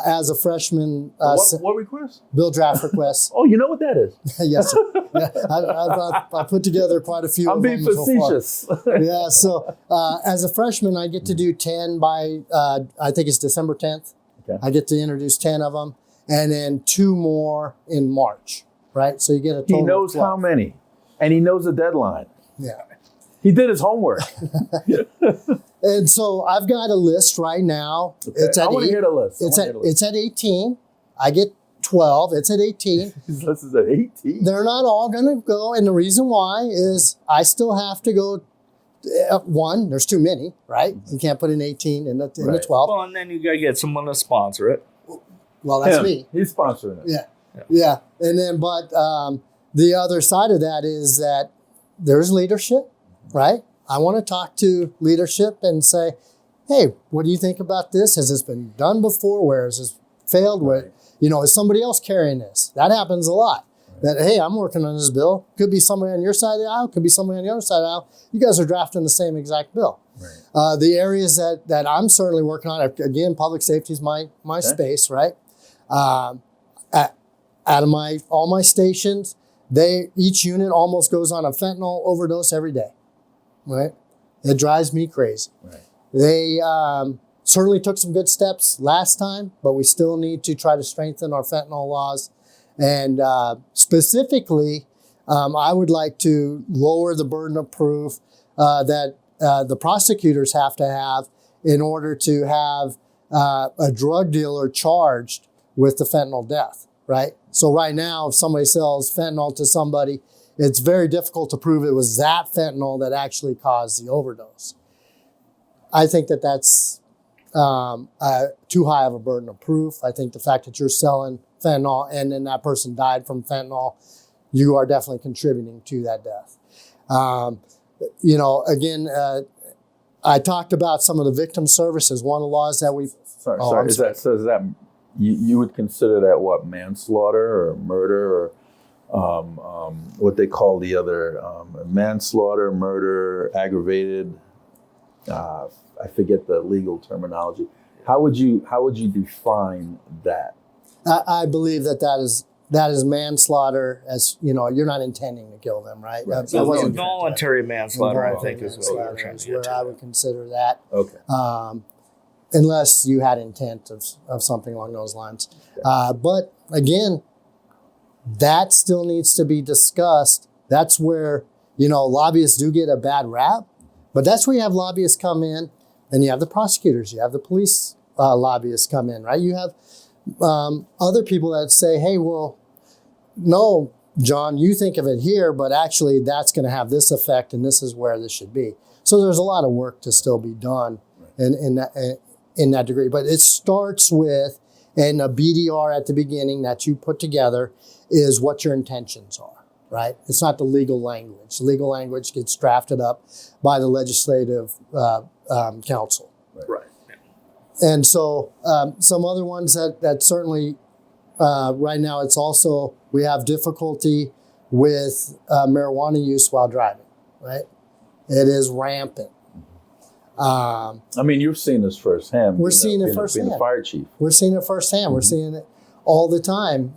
As a freshman, what request? Bill draft requests. Oh, you know what that is? Yes, sir. Yeah, I put together quite a few. I'm being facetious. Yeah. So as a freshman, I get to do 10 by I think it's December 10th. Okay. I get to introduce 10 of them, and then 2 more in March. Right. So you get a total. He knows of 12. how many, and he knows the deadline. Yeah. He did his homework. And so I've got a list right now. Okay. It's at I want to hear the list. It's at 18. I get 12. It's at 18. His list is at 18. They're not all going to go. And the reason why is I still have to go. One, there's too many, right? You can't put in 18 in the 12. Well, and then you got to get someone to sponsor it. Well, that's me. He's sponsoring it. Yeah. And then, but the other side of that is that there's leadership, right? I want to talk to leadership and say, hey, what do you think about this? Has this been done before? Where has this failed? Where, is somebody else carrying this? That happens a lot. That, hey, I'm working on this bill. Could be somebody on your side of the aisle. Could be somebody on the other side of the aisle. You guys are drafting the same exact bill. Right. The areas that I'm certainly working on, again, public safety is my space, right? Out of all my stations, each unit almost goes on a fentanyl overdose every day. Right, it drives me crazy. Right. They certainly took some good steps last time, but we still need to try to strengthen our fentanyl laws. And specifically, I would like to lower the burden of proof that the prosecutors have to have in order to have a drug dealer charged with the fentanyl death. Right. So right now, if somebody sells fentanyl to somebody, it's very difficult to prove it was that fentanyl that actually caused the overdose. I think that's too high of a burden of proof. I think the fact that you're selling fentanyl and then that person died from fentanyl, you are definitely contributing to that death. Again, I talked about some of the victim services. One of the laws that we've... Sorry. Is that you would consider that what, manslaughter or murder or... what they call the other manslaughter, murder, aggravated. I forget the legal terminology. How would you define that? I believe that is manslaughter. As you're not intending to kill them, right? So voluntary manslaughter, I think, is what we're trying to get to. I would consider that. Okay. Unless you had intent of something along those lines. But again, that still needs to be discussed. That's where, lobbyists do get a bad rap, but that's where you have lobbyists come in, and you have the prosecutors, you have the police lobbyists come in, right? You have other people that say, hey, well, no, John, you think of it here, but actually that's going to have this effect, and this is where this should be. So there's a lot of work to still be done in that degree. But it starts with, and a BDR at the beginning that you put together is what your intentions are, right? It's not the legal language. The legal language gets drafted up by the legislative council. Right. And so some other ones that certainly right now, it's also, we have difficulty with marijuana use while driving, right? It is rampant. You've seen this firsthand. We're seeing it firsthand. Being the fire chief. We're seeing it firsthand. Mm-hmm. We're seeing it all the time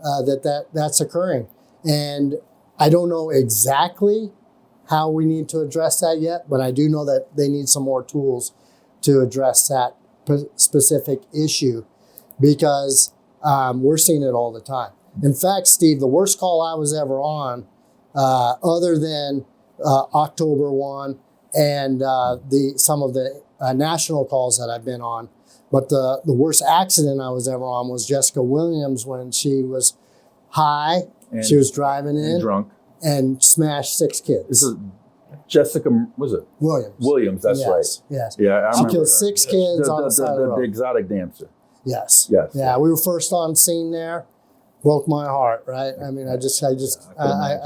that's occurring. And I don't know exactly how we need to address that yet, but I do know that they need some more tools to address that specific issue because we're seeing it all the time. In fact, Steve, the worst call I was ever on, other than October 1 and some of the national calls that I've been on, but the worst accident I was ever on was Jessica Williams when she was high. And she was driving in drunk and smashed 6 kids. This is Jessica, was it? Williams. That's yes, right. Yes. Yeah, I She remember killed her. 6 kids on the side of the road. The exotic dancer. Yes. Yes. Yeah, we were first on scene there. Broke my heart, right? I mean, I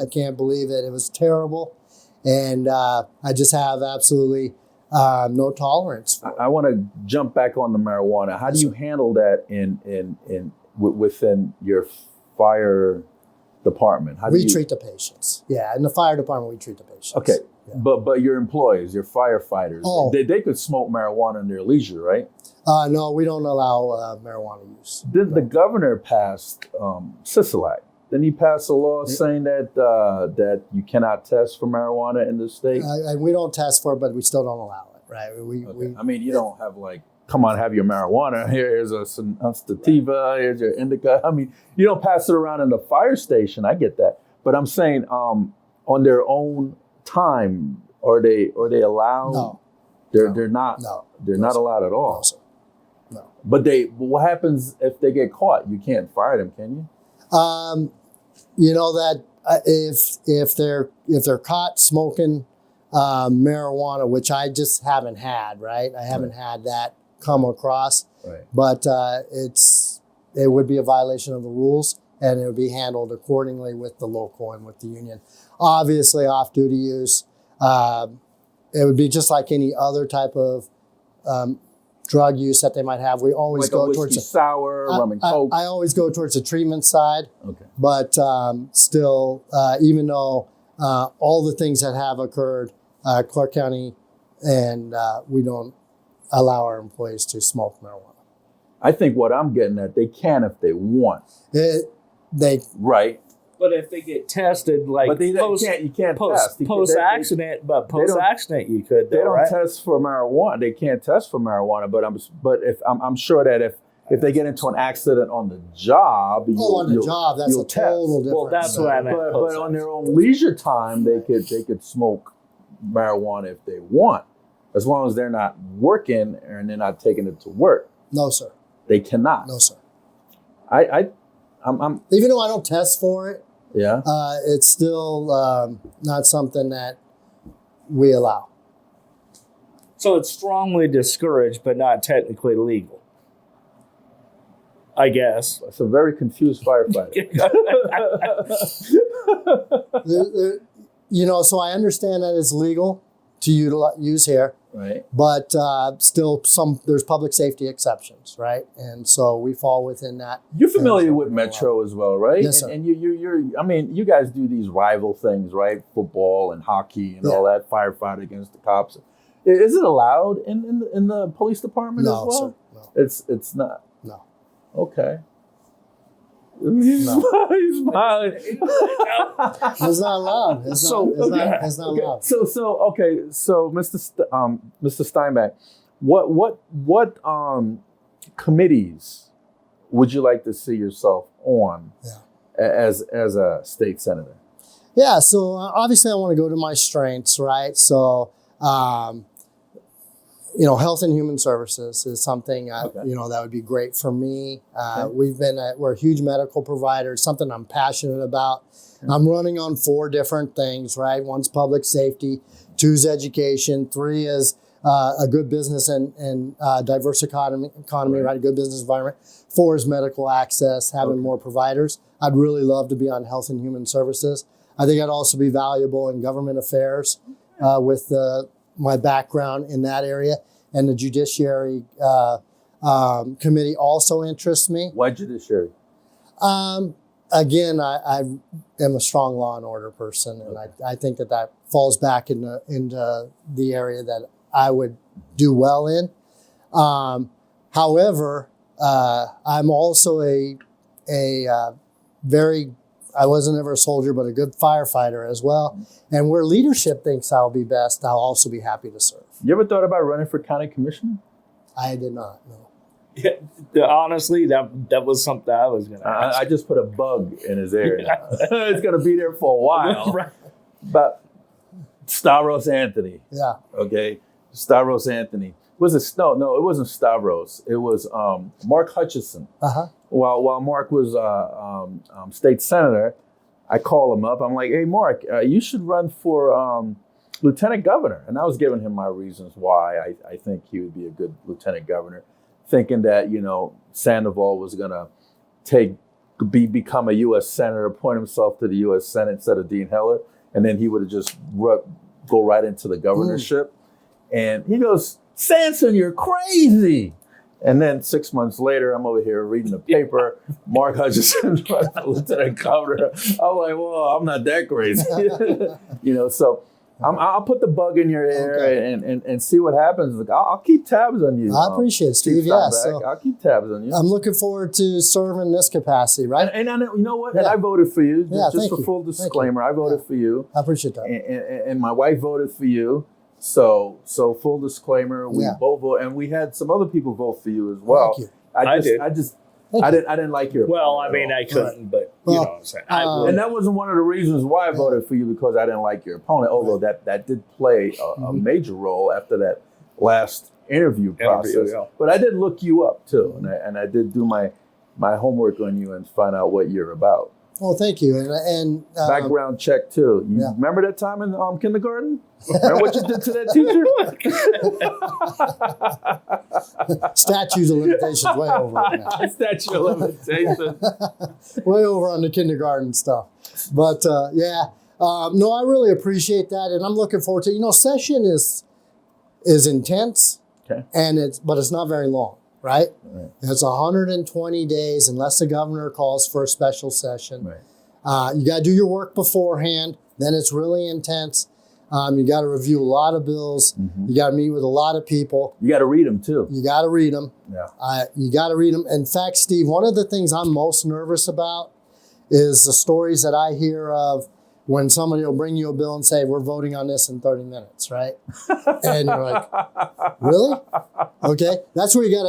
can't believe it. It was terrible. And I just have absolutely no tolerance for it. I want to jump back on the marijuana. How do you handle that within your fire department? How do We you treat the patients. Yeah, in the fire department, we treat the patients. Okay, Yeah. but your employees, your firefighters, Oh. they could smoke marijuana in their leisure, right? No, we don't allow marijuana use. Then the governor passed Sisolak. Then he passed a law saying that you cannot test for marijuana in the state. We don't test for it, but we still don't allow it, right? I mean, you don't have like, come on, have your marijuana. Here's a sativa. Here's your indica. I mean, you don't pass it around in the fire station. I get that, but I'm saying on their own time, are they allowed? No. They're not. No. They're not allowed at all. No, sir. No. But what happens if they get caught? You can't fire them, can you? You know that if they're caught smoking marijuana, which I just haven't had, right? I haven't had that come across, Right. but it would be a violation of the rules, and it would be handled accordingly with the local and with the union. Obviously, off-duty use, it would be just like any other type of drug use that they might have. We always Like go a whiskey towards sour, rum and coke. I always go towards the treatment side. Okay. But still, even though all the things that have occurred, Clark County, and we don't allow our employees to smoke marijuana. I think what I'm getting at, they can if they want. Right. But if they get tested, like But you can't test. post accident, you could. They don't right? test for marijuana. They can't test for marijuana. But if I'm sure that if they get into an accident on the job, on the job, that's a total difference. Well, that's what I meant. But on their own leisure time, they could smoke marijuana if they want, as long as they're not working and they're not taking it to work. No, sir. They cannot. No, sir. I'm Even though I don't test for it, yeah. it's still not something that we allow. So it's strongly discouraged, but not technically legal, I guess. It's a very confused firefighter. So I understand that it's legal to use here, Right. but still there's public safety exceptions, right? And so we fall within that. You're familiar with Metro as well, right? Yes, sir. And you guys do these rival things, right? Football and hockey and all that, firefight against the cops. Is it allowed in the police department as well? Sir, no. It's not. No. Okay. He's smiling. It's not allowed. It's not allowed. So Mr. Steinbeck, what committees would you like to see yourself on as a state senator? Yeah, so obviously I want to go to my strengths, right? So, health and human services is something, that would be great for me. We're a huge medical provider, something I'm passionate about. Okay. I'm running on 4 different things, right? 1's public safety, 2's education, 3 is a good business and diverse economy, right? A good business environment. 4 is medical access, having more providers. I'd really love to be on health and human services. I think I'd also be valuable in government affairs with my background in that area. And the judiciary committee also interests me. Why judiciary? Again, I am a strong law and order person, and I think that falls back into the area that I would do well in. However, I'm also a very I wasn't ever a soldier, but a good firefighter as well. And where leadership thinks I'll be best, I'll also be happy to serve. You ever thought about running for county commissioner? I did not, no. Yeah, honestly, that was something I was going to ask. I just put a bug in his ear. It's going to be there for a while. Right. But Stavros Anthony. Yeah. Okay. Stavros Anthony. Was it no, it wasn't Stavros. It was Mark Hutchison. Uh-huh. While Mark was state senator, I call him up. I'm like, hey, Mark, you should run for lieutenant governor. And I was giving him my reasons why I think he would be a good lieutenant governor, thinking that, Sandoval was going to become a U.S. senator, appoint himself to the U.S. Senate instead of Dean Heller, and then he would have just go right into the governorship. And he goes, Sanson, you're crazy. And then 6 months later, I'm over here reading the paper. Mark Hutchison, lieutenant governor. I'm like, well, I'm not that crazy. So I'll put the bug in your ear and see what happens. Like, I'll keep tabs on you. I appreciate it, Steve. Yeah, so I'll keep tabs on you. I'm looking forward to serving in this capacity, right? And I know, you know what? Yeah. And I voted for you. Yeah, just thank for you. full disclaimer, I voted for you. I appreciate that. And my wife voted for you. So full disclaimer, we Yeah. both vote, and we had some other people vote for you as well. Thank you. I did. didn't like your Well, I opponent mean, at all. I couldn't, but Well, you know what I'm saying. I would. And that wasn't one of the reasons why I voted for you, because I didn't like your opponent, although that did play a major role after that last interview process. Yeah. But I did look you up too, and I did do my homework on you and find out what you're about. Well, thank you. And Background check too. You Yeah. remember that time in kindergarten? Remember what you did to that teacher? statutes of limitations way over on that. Statute of limitations. Way over on the kindergarten stuff. But no, I really appreciate that, and I'm looking forward to. Session is intense, Okay. but it's not very long, right? It's 120 days unless the governor calls for a special session. Right. You got to do your work beforehand. Then it's really intense. You got to review a lot of bills. Mm-hmm. You got to meet with a lot of people. You got to read them too. You got to read them. Yeah. You got to read them. In fact, Steve, one of the things I'm most nervous about is the stories that I hear of when somebody will bring you a bill and say, we're voting on this in 30 minutes, right? And you're like, really? Okay. That's where you got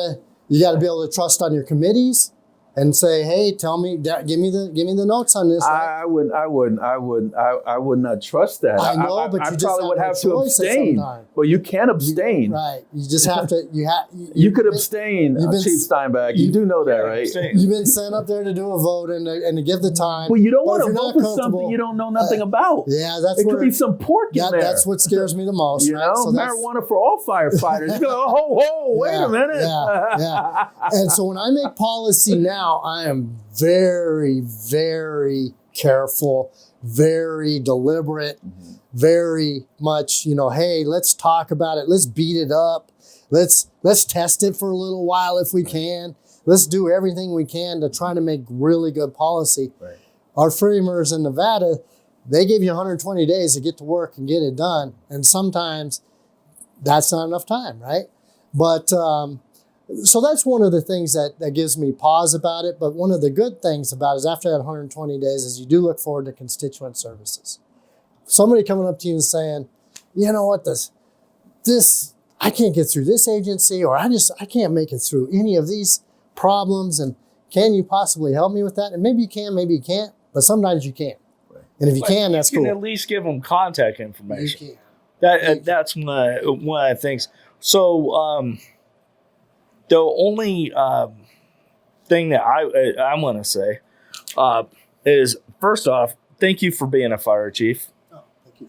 to be able to trust on your committees and say, hey, tell me, give me the notes on this. I would not trust that. I know, but I you just probably would have have no to choice at abstain. some time. Well, you can't abstain. Right. You just have to, You could abstain, you've been- Chief Steinbeck. You do know that, right? You've been sent up there to do a vote and to give the time. Well, you don't But want if to you're vote not for comfortable- something you don't know nothing about. Yeah, that's It where could be some pork in there. that's what scares me the most. You right? know, So that's- marijuana for all firefighters. You go, oh, wait a minute. Yeah. And so when I make policy now, I am very, very careful, very deliberate, very much, hey, let's talk about it. Let's beat it up. Let's test it for a little while if we can. Let's do everything we can to try to make really good policy. Right. Our framers in Nevada, they give you 120 days to get to work and get it done. And sometimes that's not enough time, right? But so that's one of the things that gives me pause about it. But one of the good things about it is after that 120 days is you do look forward to constituent services. Somebody coming up to you and saying, you know what, this I can't get through this agency, or I can't make it through any of these problems, and can you possibly help me with that? And maybe you can, maybe you can't, but sometimes you can. Right. And if you can, that's you cool. can at least give them contact information. You can. That's one of the things. So the only thing that I want to say is, first off, thank you for being a fire chief. Oh, thank you.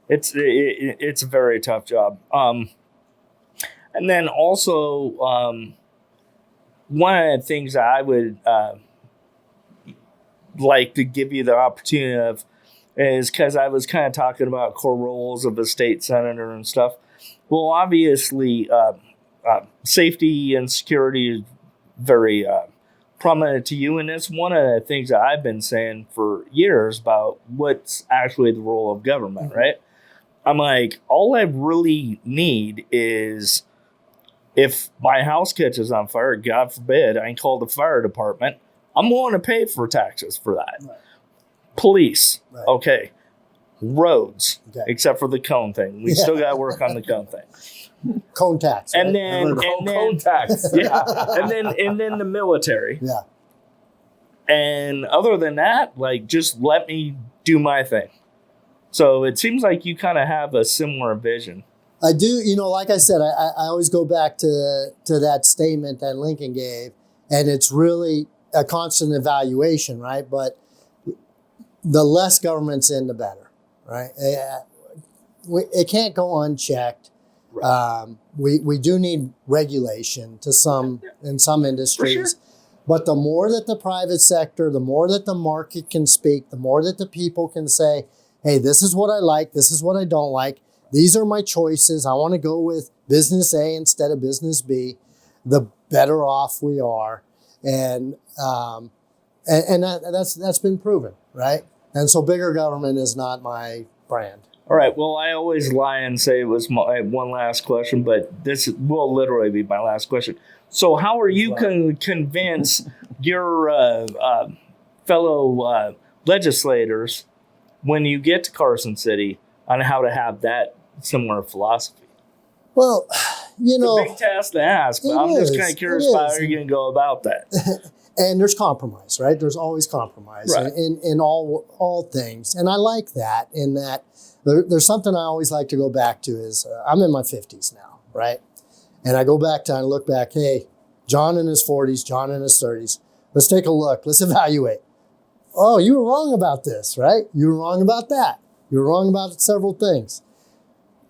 It's a very tough job. And then also, one of the things that I would like to give you the opportunity of is, because I was kind of talking about core roles of a state senator and stuff. Well, obviously, safety and security is very prominent to you, and it's one of the things that I've been saying for years about what's actually the role of government, right? I'm like, all I really need is, if my house catches on fire, God forbid, I can call the fire department. I'm willing to pay for taxes for that. Right. Police, right. Okay. Roads, okay. Except for the cone thing. We still got to work on the cone thing. Cone tax. Right? And then cone tax. Yeah. and then the military. Yeah. And other than that, like, just let me do my thing. So it seems like you kind of have a similar vision. I do. You know, like I said, I always go back to that statement that Lincoln gave, and it's really a constant evaluation, right? But the less government's in, the better, right? It can't go unchecked. Right. We do need regulation in some industries. For sure. But the more that the private sector, the more that the market can speak, the more that the people can say, hey, this is what I like, this is what I don't like, these are my choices, I want to go with business A instead of business B, the better off we are. And that's been proven, right? And so bigger government is not my brand. All right. Well, I always lie and say it was my one last question, but this will literally be my last question. So how are you convince your fellow legislators when you get to Carson City on how to have that similar philosophy? Well, you know, it's a big task to ask, but I'm just kind of curious about how you're going to go about that. And there's compromise, right? There's always compromise in all things. And I like that in that there's something I always like to go back to is I'm in my 50s now, right? And I go back and look back, hey, John in his 40s, John in his 30s. Let's take a look. Let's evaluate. Oh, you were wrong about this, right? You were wrong about that. You were wrong about several things.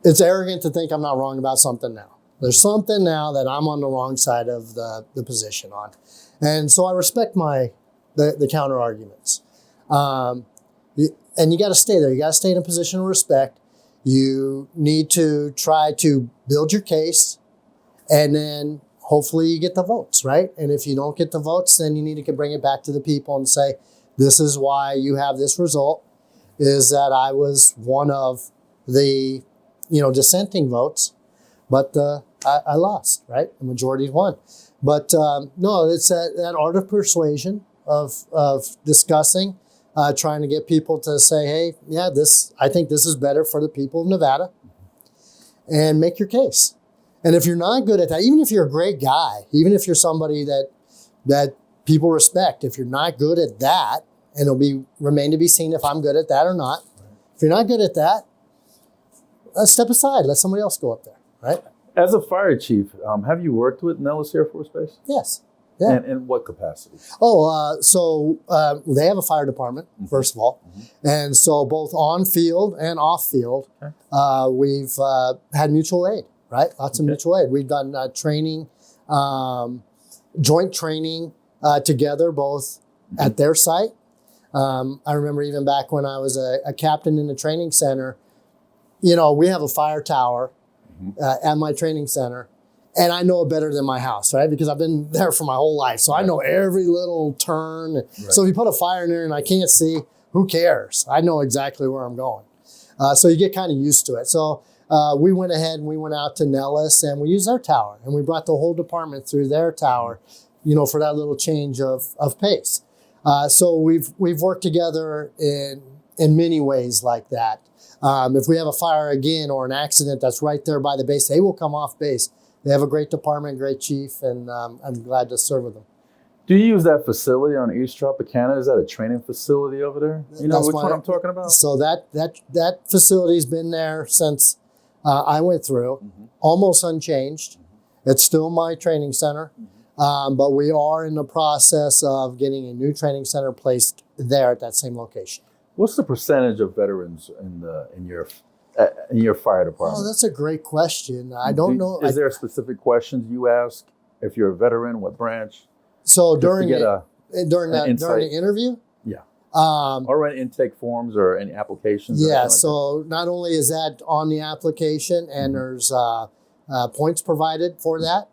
It's arrogant to think I'm not wrong about something now. There's something now that I'm on the wrong side of the position on. And so I respect the counter arguments. And you got to stay there. You got to stay in a position of respect. You need to try to build your case, and then hopefully you get the votes, right? And if you don't get the votes, then you need to bring it back to the people and say, this is why you have this result, is that I was one of the, dissenting votes, but I lost, right? The majority won. But no, it's that art of persuasion, of discussing, trying to get people to say, hey, yeah, I think this is better for the people of Nevada, and make your case. And if you're not good at that, even if you're a great guy, even if you're somebody that people respect, if you're not good at that, and it'll remain to be seen if I'm good at that or not. If you're not good at that, step aside, let somebody else go up there, right? As a fire chief, have you worked with Nellis Air Force Base? Yes. Yeah. And in what capacity? So they have a fire department, first of all. Mm-hmm. And so both on field and off field, we've had mutual aid, right? Lots of mutual aid. We've done training, joint training together, both at their site. I remember even back when I was a captain in the training center, we have a fire tower at my training center, and I know it better than my house, right? Because I've been there for my whole life. So I know every little turn. Right. So if you put a fire in there and I can't see, who cares? I know exactly where I'm going. So you get kind of used to it. So we went ahead and we went out to Nellis and we used their tower, and we brought the whole department through their tower, for that little change of pace. So we've worked together in many ways like that. If we have a fire again or an accident that's right there by the base, they will come off base. They have a great department, great chief, and I'm glad to serve with them. Do you use that facility on East Tropicana? Is that a training facility over there? You know which one I'm talking about? So that facility's been there since I went through, almost unchanged. It's still my training center. But we are in the process of getting a new training center placed there at that same location. What's the percentage of veterans in your fire department? Oh, that's a great question. I don't know. Is there specific questions you ask if you're a veteran? What branch? So during the interview? Yeah. Or any intake forms or any applications? Yeah. So not only is that on the application, and there's points provided for that,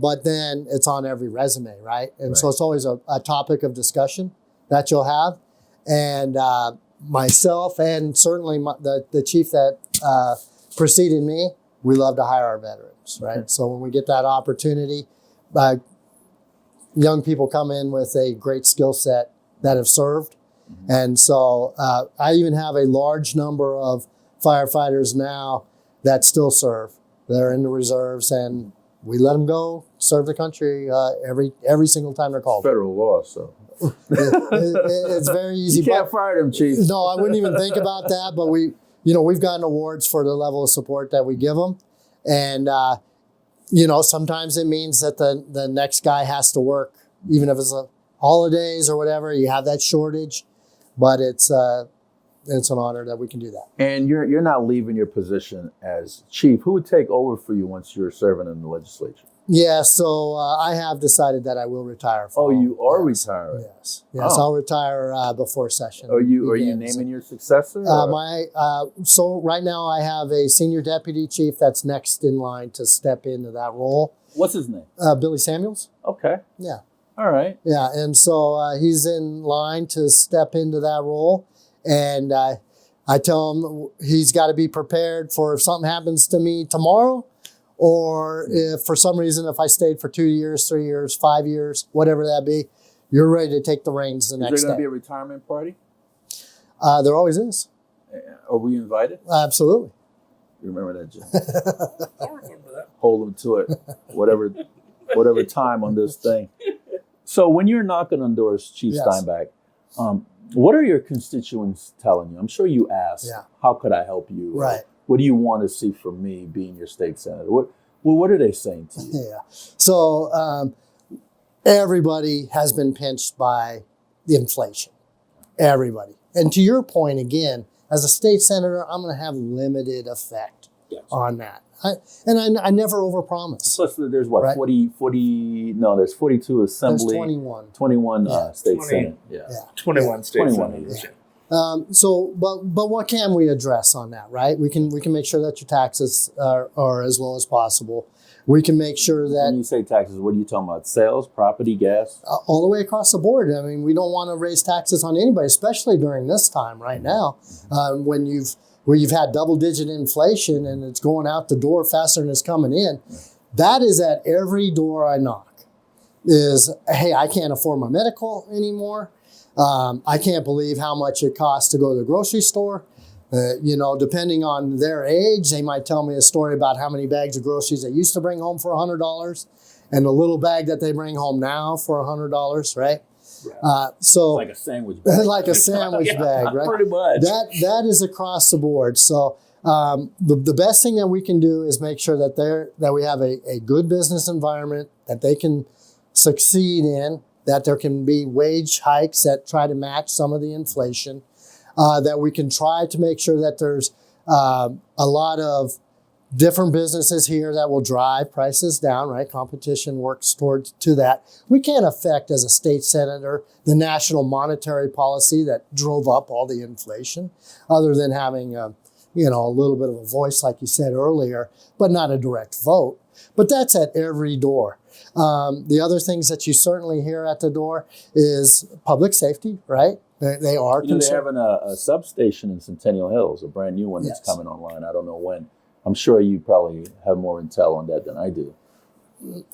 but then it's on every resume, right? And so it's always a topic of discussion that you'll have. And myself and certainly the chief that preceded me, we love to hire our veterans, right? So when we get that opportunity, young people come in with a great skill set that have served. And so I even have a large number of firefighters now that still serve. They're in the reserves, and we let them go serve the country every single time they're called. Federal law, so. It's very easy. You can't fire them, Chief. No, I wouldn't even think about that. But we've gotten awards for the level of support that we give them, and sometimes it means that the next guy has to work, even if it's holidays or whatever. You have that shortage, but it's an honor that we can do that. And you're not leaving your position as chief. Who would take over for you once you're serving in the legislature? Yeah, so I have decided that I will retire. You are retiring? Yes, I'll retire before session. Are you naming your successor? So right now I have a senior deputy chief that's next in line to step into that role. What's his name? Billy Samuels. Okay. Yeah. All right. Yeah, and so he's in line to step into that role, and I tell him he's got to be prepared for if something happens to me tomorrow, or if for some reason if I stayed for 2 years, 3 years, 5 years, whatever that be, you're ready to take the reins the next day. Is there going to be a retirement party? There always is. Are we invited? Absolutely. You remember that, Jim? I remember that. Hold them to it. Whatever time on this thing. So when you're knocking on doors, Chief Steinbeck, what are your constituents telling you? I'm sure you ask, how could I help you? Right. What do you want to see from me being your state senator? What are they saying to you? Yeah. So everybody has been pinched by the inflation. Everybody. And to your point, again, as a state senator, I'm going to have limited effect on that. I never overpromise. Plus, there's what, right? 40, no, there's 42 assembly. There's 21 state 20, senate. 21 state 21 senators. But what can we address on that, right? We can make sure that your taxes are as low as possible. We can make sure that... When you say taxes, what are you talking about? Sales, property, gas? All the way across the board. I mean, we don't want to raise taxes on anybody, especially during this time right now, when you've had double-digit inflation and it's going out the door faster than it's coming in. That is at every door I knock. Is, hey, I can't afford my medical anymore. I can't believe how much it costs to go to the grocery store. Depending on their age, they might tell me a story about how many bags of groceries they used to bring home for $100 and the little bag that they bring home now for $100, right? So like a sandwich bag. like a sandwich bag, right? Pretty much. That is across the board. So the best thing that we can do is make sure that we have a good business environment that they can succeed in, that there can be wage hikes that try to match some of the inflation, that we can try to make sure that there's a lot of different businesses here that will drive prices down, right? Competition works to that. We can't affect, as a state senator, the national monetary policy that drove up all the inflation, other than having a little bit of a voice, like you said earlier, but not a direct vote. But that's at every door. The other things that you certainly hear at the door is public safety, right? They are concerned. They're having a substation in Centennial Hills, a brand new one that's coming online. I don't know when. I'm sure you probably have more intel on that than I do.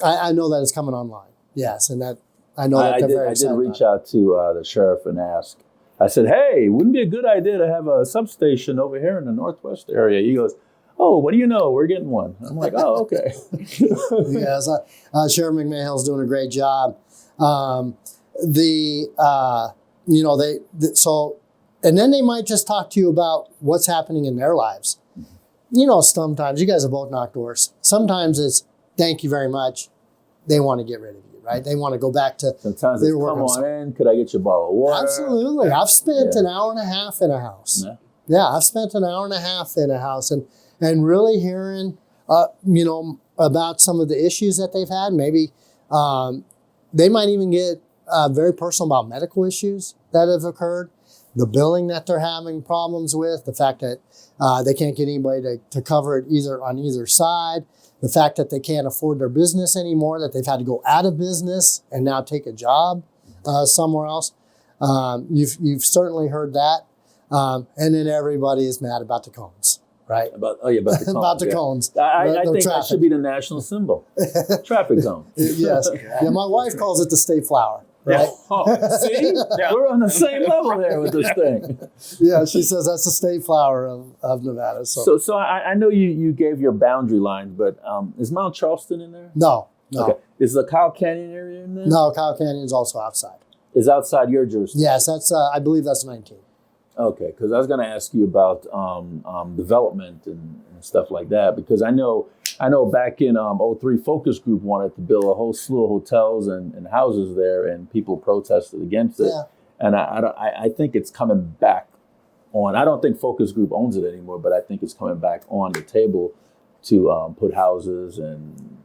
I know that it's coming online. Yes, and that I know that they're very excited. I did reach out to the sheriff and ask. I said, "Hey, wouldn't it be a good idea to have a substation over here in the Northwest area?" He goes, "Oh, what do you know? We're getting one." I'm like, "Oh, okay." Yes, Sheriff McMahon's doing a great job. And then they might just talk to you about what's happening in their lives. Sometimes, you guys have both knocked doors. Sometimes it's, thank you very much. They want to get rid of you, right? They want to go back to... Sometimes it's, come on in, could I get you a bottle of water? Absolutely. I've spent an hour and a half in a house. Yeah, I've spent an hour and a half in a house and really hearing, about some of the issues that they've had. Maybe they might even get very personal about medical issues that have occurred, the billing that they're having problems with, the fact that they can't get anybody to cover it on either side, the fact that they can't afford their business anymore, that they've had to go out of business and now take a job somewhere else. You've certainly heard that. And then everybody is mad about the cones. right? About the cones. About the yeah. cones. I The think that traffic. should be the national symbol. Traffic cone. Yes. Yeah, my wife calls it the state flower, right? Oh, see? Yeah. We're on the same level there with this thing. Yeah, she says that's the state flower of Nevada. So I know you gave your boundary lines, but is Mount Charleston in there? No. Okay. Is the Kyle Canyon area in there? No, Kyle Canyon's also outside. Is outside your jurisdiction? Yes, that's I believe that's 19. Okay, because I was going to ask you about development and stuff like that, because I know back in 03, Focus Group wanted to build a whole slew of hotels and houses there, and people protested against it. Yeah. And I think it's coming back on. I don't think Focus Group owns it anymore, but I think it's coming back on the table to put houses and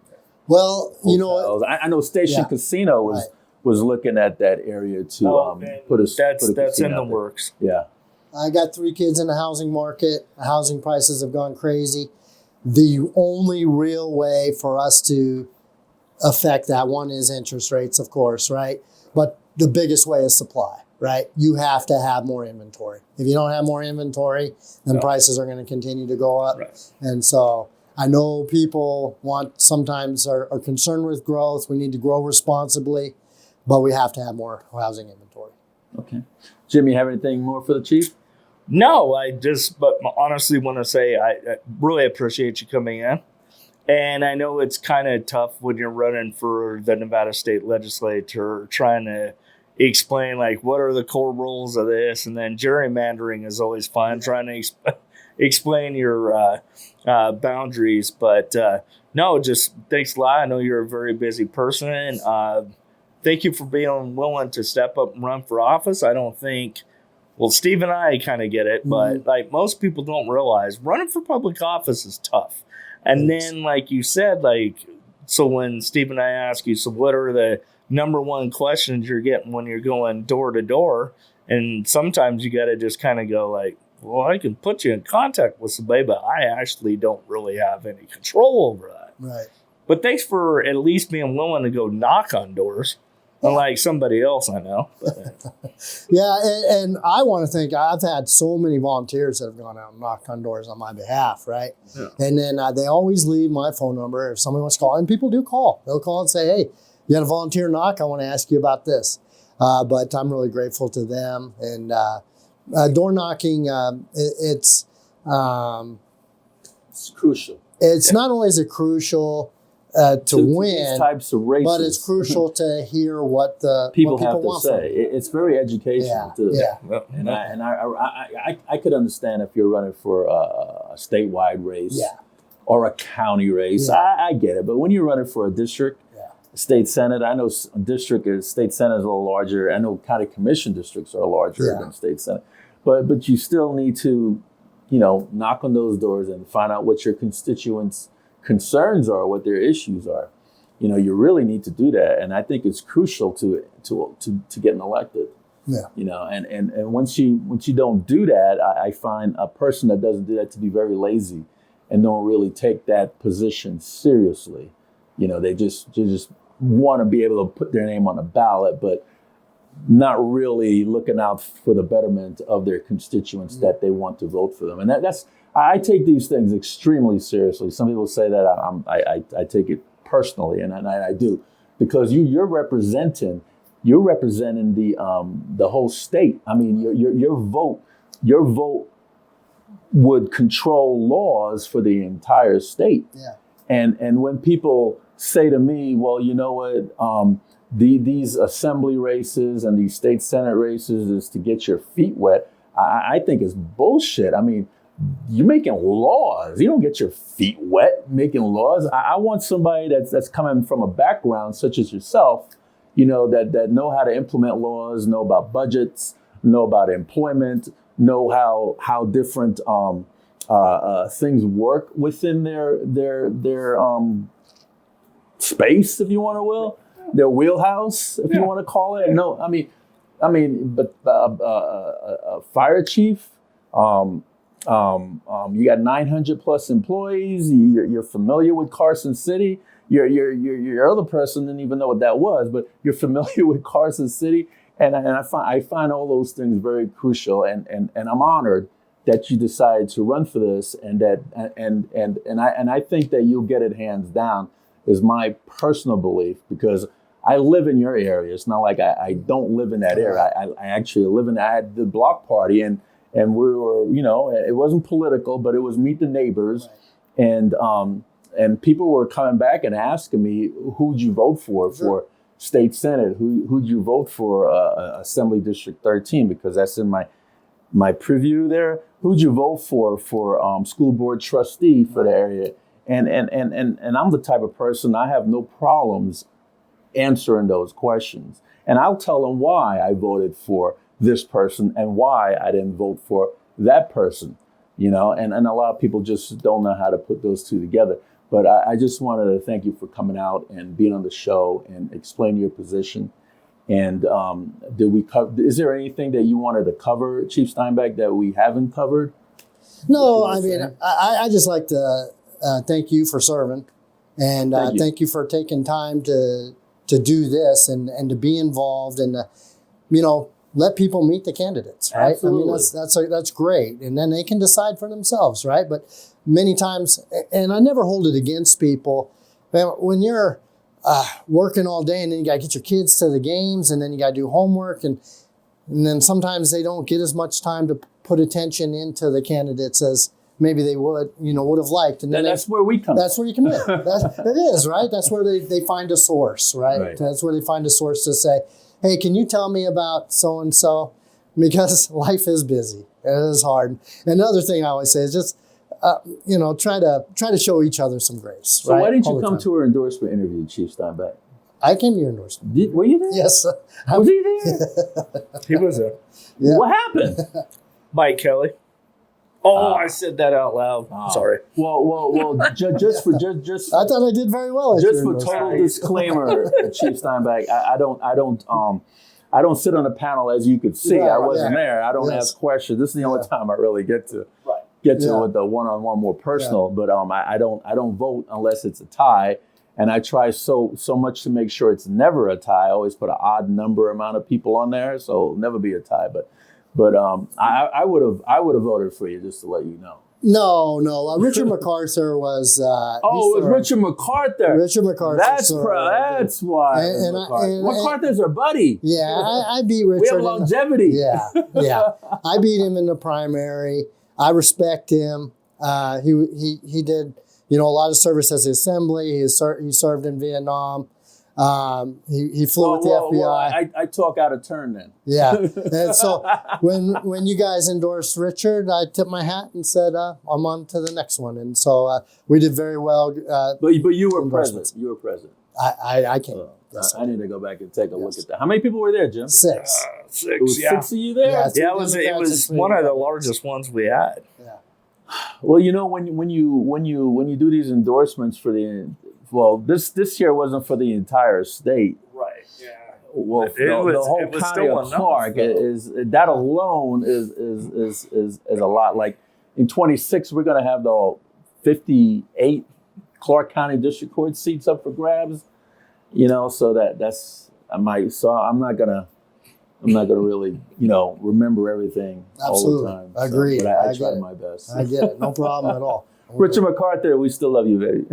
Well, hotels. you know what? I know Station Yeah. Casino was looking at that area to put a That's casino in the out there. works. Yeah. I got 3 kids in the housing market. Housing prices have gone crazy. The only real way for us to affect that one is interest rates, of course, right? But the biggest way is supply, right? You have to have more inventory. If you don't have more inventory, then prices are going to continue to go up. Right. And so I know people sometimes are concerned with growth. We need to grow responsibly, but we have to have more housing inventory. Okay. Jim, you have anything more for the chief? No, but honestly want to say I really appreciate you coming in. And I know it's kind of tough when you're running for the Nevada State Legislature, trying to explain like what are the core rules of this, and then gerrymandering is always fun. Trying to explain your boundaries, but no, just thanks a lot. I know you're a very busy person. Thank you for being willing to step up and run for office. I don't think. Well, Steve and I kind of get it, but like most people don't realize running for public office is tough. And then, like you said, so when Steve and I ask you, so what are the number one questions you're getting when you're going door to door? And sometimes you got to just kind of go like, well, I can put you in contact with somebody, but I actually don't really have any control over that. Right. But thanks for at least being willing to go knock on doors. Unlike somebody else I know. Yeah, and I want to thank, I've had so many volunteers that have gone out and knocked on doors on my behalf, right? Yeah. And then they always leave my phone number if somebody wants to call. And people do call. They'll call and say, hey, you had a volunteer knock, I want to ask you about this. But I'm really grateful to them. And door knocking, it's crucial. It's not only is it crucial to win, these types of races, but it's crucial to hear what the people what people have to want say. from you. It's very educational too. Yeah. And I could understand if you're running for a statewide race, or a county race. Yeah. I get it, but when you're running for a district, state senate, I know state senate is a little larger. I know county commission districts are larger than state senate, but you still need to, knock on those doors and find out what your constituents' concerns are, what their issues are. You really need to do that, and I think it's crucial to getting elected. Yeah. And once you don't do that, I find a person that doesn't do that to be very lazy and don't really take that position seriously. They just want to be able to put their name on a ballot, but not really looking out for the betterment of their constituents that they want to vote for them. And that's I take these things extremely seriously. Some people say that I take it personally, and I do, because you're representing the whole state. I mean, your vote would control laws for the entire state. Yeah. And when people say to me, well, you know what, these assembly races and these state senate races is to get your feet wet, I think it's bullshit. I mean, you're making laws. You don't get your feet wet making laws. I want somebody that's coming from a background such as yourself, that know how to implement laws, know about budgets, know about employment, know how different things work within their space, if you want to will, their wheelhouse, if you want to call it. No, I mean, but fire chief. You got 900 plus employees. You're familiar with Carson City. Your other person didn't even know what that was, but you're familiar with Carson City, and I find all those things very crucial. And I'm honored that you decided to run for this, and I think that you'll get it hands down, is my personal belief, because I live in your area. It's not like I don't live in that area. I actually live in. I had the block party, and we were, it wasn't political, but it was meet the neighbors, and people were coming back and asking me, who'd you vote for state senate? Who'd you vote for Assembly District 13? Because that's in my preview there. Who'd you vote for school board trustee for the area? And I'm the type of person, I have no problems answering those questions. And I'll tell them why I voted for this person and why I didn't vote for that person, and a lot of people just don't know how to put those two together. But I just wanted to thank you for coming out and being on the show and explain your position. And is there anything that you wanted to cover, Chief Steinbeck, that we haven't covered? No, I mean, I just like to thank you for serving, and thank you for taking time to do this and to be involved and let people meet the candidates, right? Absolutely. I mean, that's great, and then they can decide for themselves, right? But many times, and I never hold it against people, when you're working all day and then you got to get your kids to the games and then you got to do homework and then sometimes they don't get as much time to put attention into the candidates as maybe they would have liked. And then that's where we come. That's where you come in. It is, right? That's where they find a source, right? That's where they find a source to say, hey, can you tell me about so-and-so? Because life is busy. It is hard. And another thing I always say is just, try to show each other some grace. So why didn't you come to her endorsement interview, Chief Steinbeck? I came to your endorsement. Were you there? Yes. Was he there? He was there. Yeah. What happened? Mike Kelly. Oh, I said that out loud. Sorry. Well. Just I thought I did very well. Just for total disclaimer, Chief Steinbeck, I don't sit on the panel, as you could see. I wasn't there. I don't ask questions. This is the only time I really get to with the one-on-one more personal. But I don't vote unless it's a tie, and I try so much to make sure it's never a tie. I always put an odd number amount of people on there, so it'll never be a tie. But I would have voted for you, just to let you know. No. Richard MacArthur was. It was Richard MacArthur. Richard MacArthur. That's why. MacArthur's our buddy. Yeah, I beat Richard. We have longevity. Yeah. I beat him in the primary. I respect him. He did a lot of service as the assembly. He served in Vietnam. He flew with the FBI. I talk out of turn then. Yeah. And so when you guys endorsed Richard, I tipped my hat and said, I'm on to the next one. And so we did very well. But you were president. You were president. I came. Yes, I need to go back and take a look at that. How many people were there, Jim? 6. 6, It was 6 of you there? Yeah, it was one of the largest ones we had. Yeah. Well, when you do these endorsements for this year wasn't for the entire state. Right. Yeah. Well, the whole county of Clark is that alone is a lot. Like in 26, we're going to have the 58 Clark County District Court seats up for grabs. So that's I'm not gonna really remember everything all the time. Agreed. But I try my best. I get it. No problem at all. Richard MacArthur, we still love you, baby.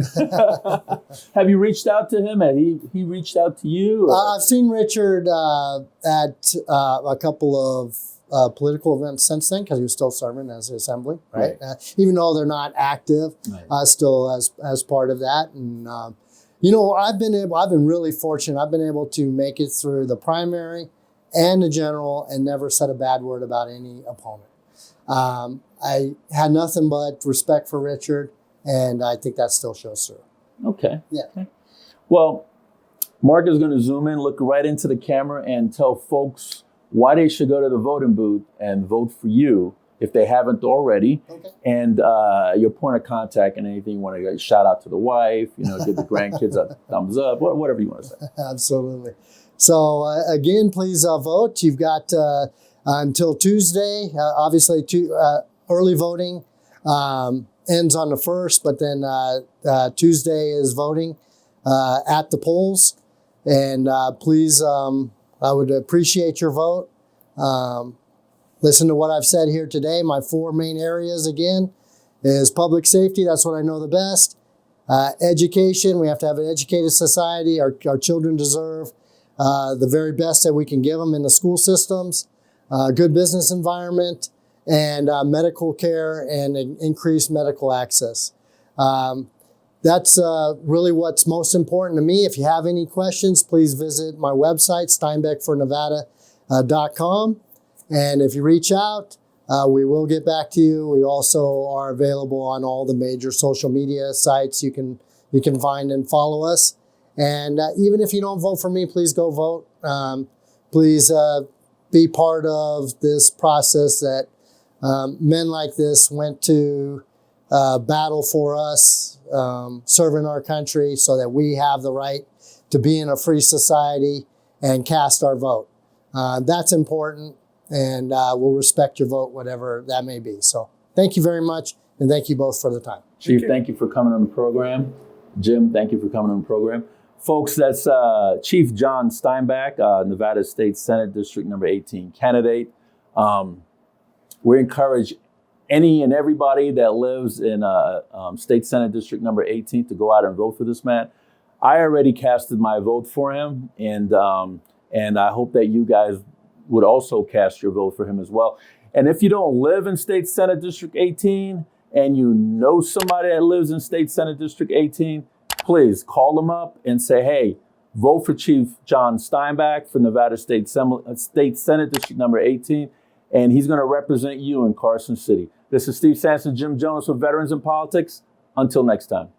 Have you reached out to him? Had he reached out to you? I've seen Richard at a couple of political events since then, because he was still serving as the assembly, right? Even though they're not active, still as part of that. And I've been really fortunate. I've been able to make it through the primary and the general and never said a bad word about any opponent. I had nothing but respect for Richard, and I think that still shows through. Okay. Yeah. Okay. Well, Mark is going to zoom in, look right into the camera, and tell folks why they should go to the voting booth and vote for you if they haven't already. Okay. And your point of contact and anything you want to shout out to the wife, give the grandkids a thumbs up, whatever you want to say. Absolutely. So again, please vote. You've got until Tuesday. Obviously, early voting ends on the 1st, but then Tuesday is voting at the polls. And please, I would appreciate your vote. listen to what I've said here today. My 4 main areas again is public safety. That's what I know the best. Education. We have to have an educated society. Our children deserve the very best that we can give them in the school systems. Good business environment, and medical care and increased medical access. That's really what's most important to me. If you have any questions, please visit my website, steinbeckfornevada.com. And if you reach out, we will get back to you. We also are available on all the major social media sites. You can find and follow us. And even if you don't vote for me, please go vote. Please be part of this process that men like this went to battle for us, serving our country so that we have the right to be in a free society and cast our vote. That's important, and we'll respect your vote, whatever that may be. So thank you very much, and thank you both for the time. Chief, thank you for coming on the program. Jim, thank you for coming on the program. Folks, that's Chief John Steinbeck, Nevada State Senate District number 18 candidate. We encourage any and everybody that lives in State Senate District number 18 to go out and vote for this man. I already casted my vote for him, and I hope that you guys would also cast your vote for him as well. And if you don't live in State Senate District 18 and you know somebody that lives in State Senate District 18, please call them up and say, hey, vote for Chief John Steinbeck for Nevada State Senate District number 18, and he's going to represent you in Carson City. This is Steve Sampson, Jim Jonas with Veterans in Politics. Until next time.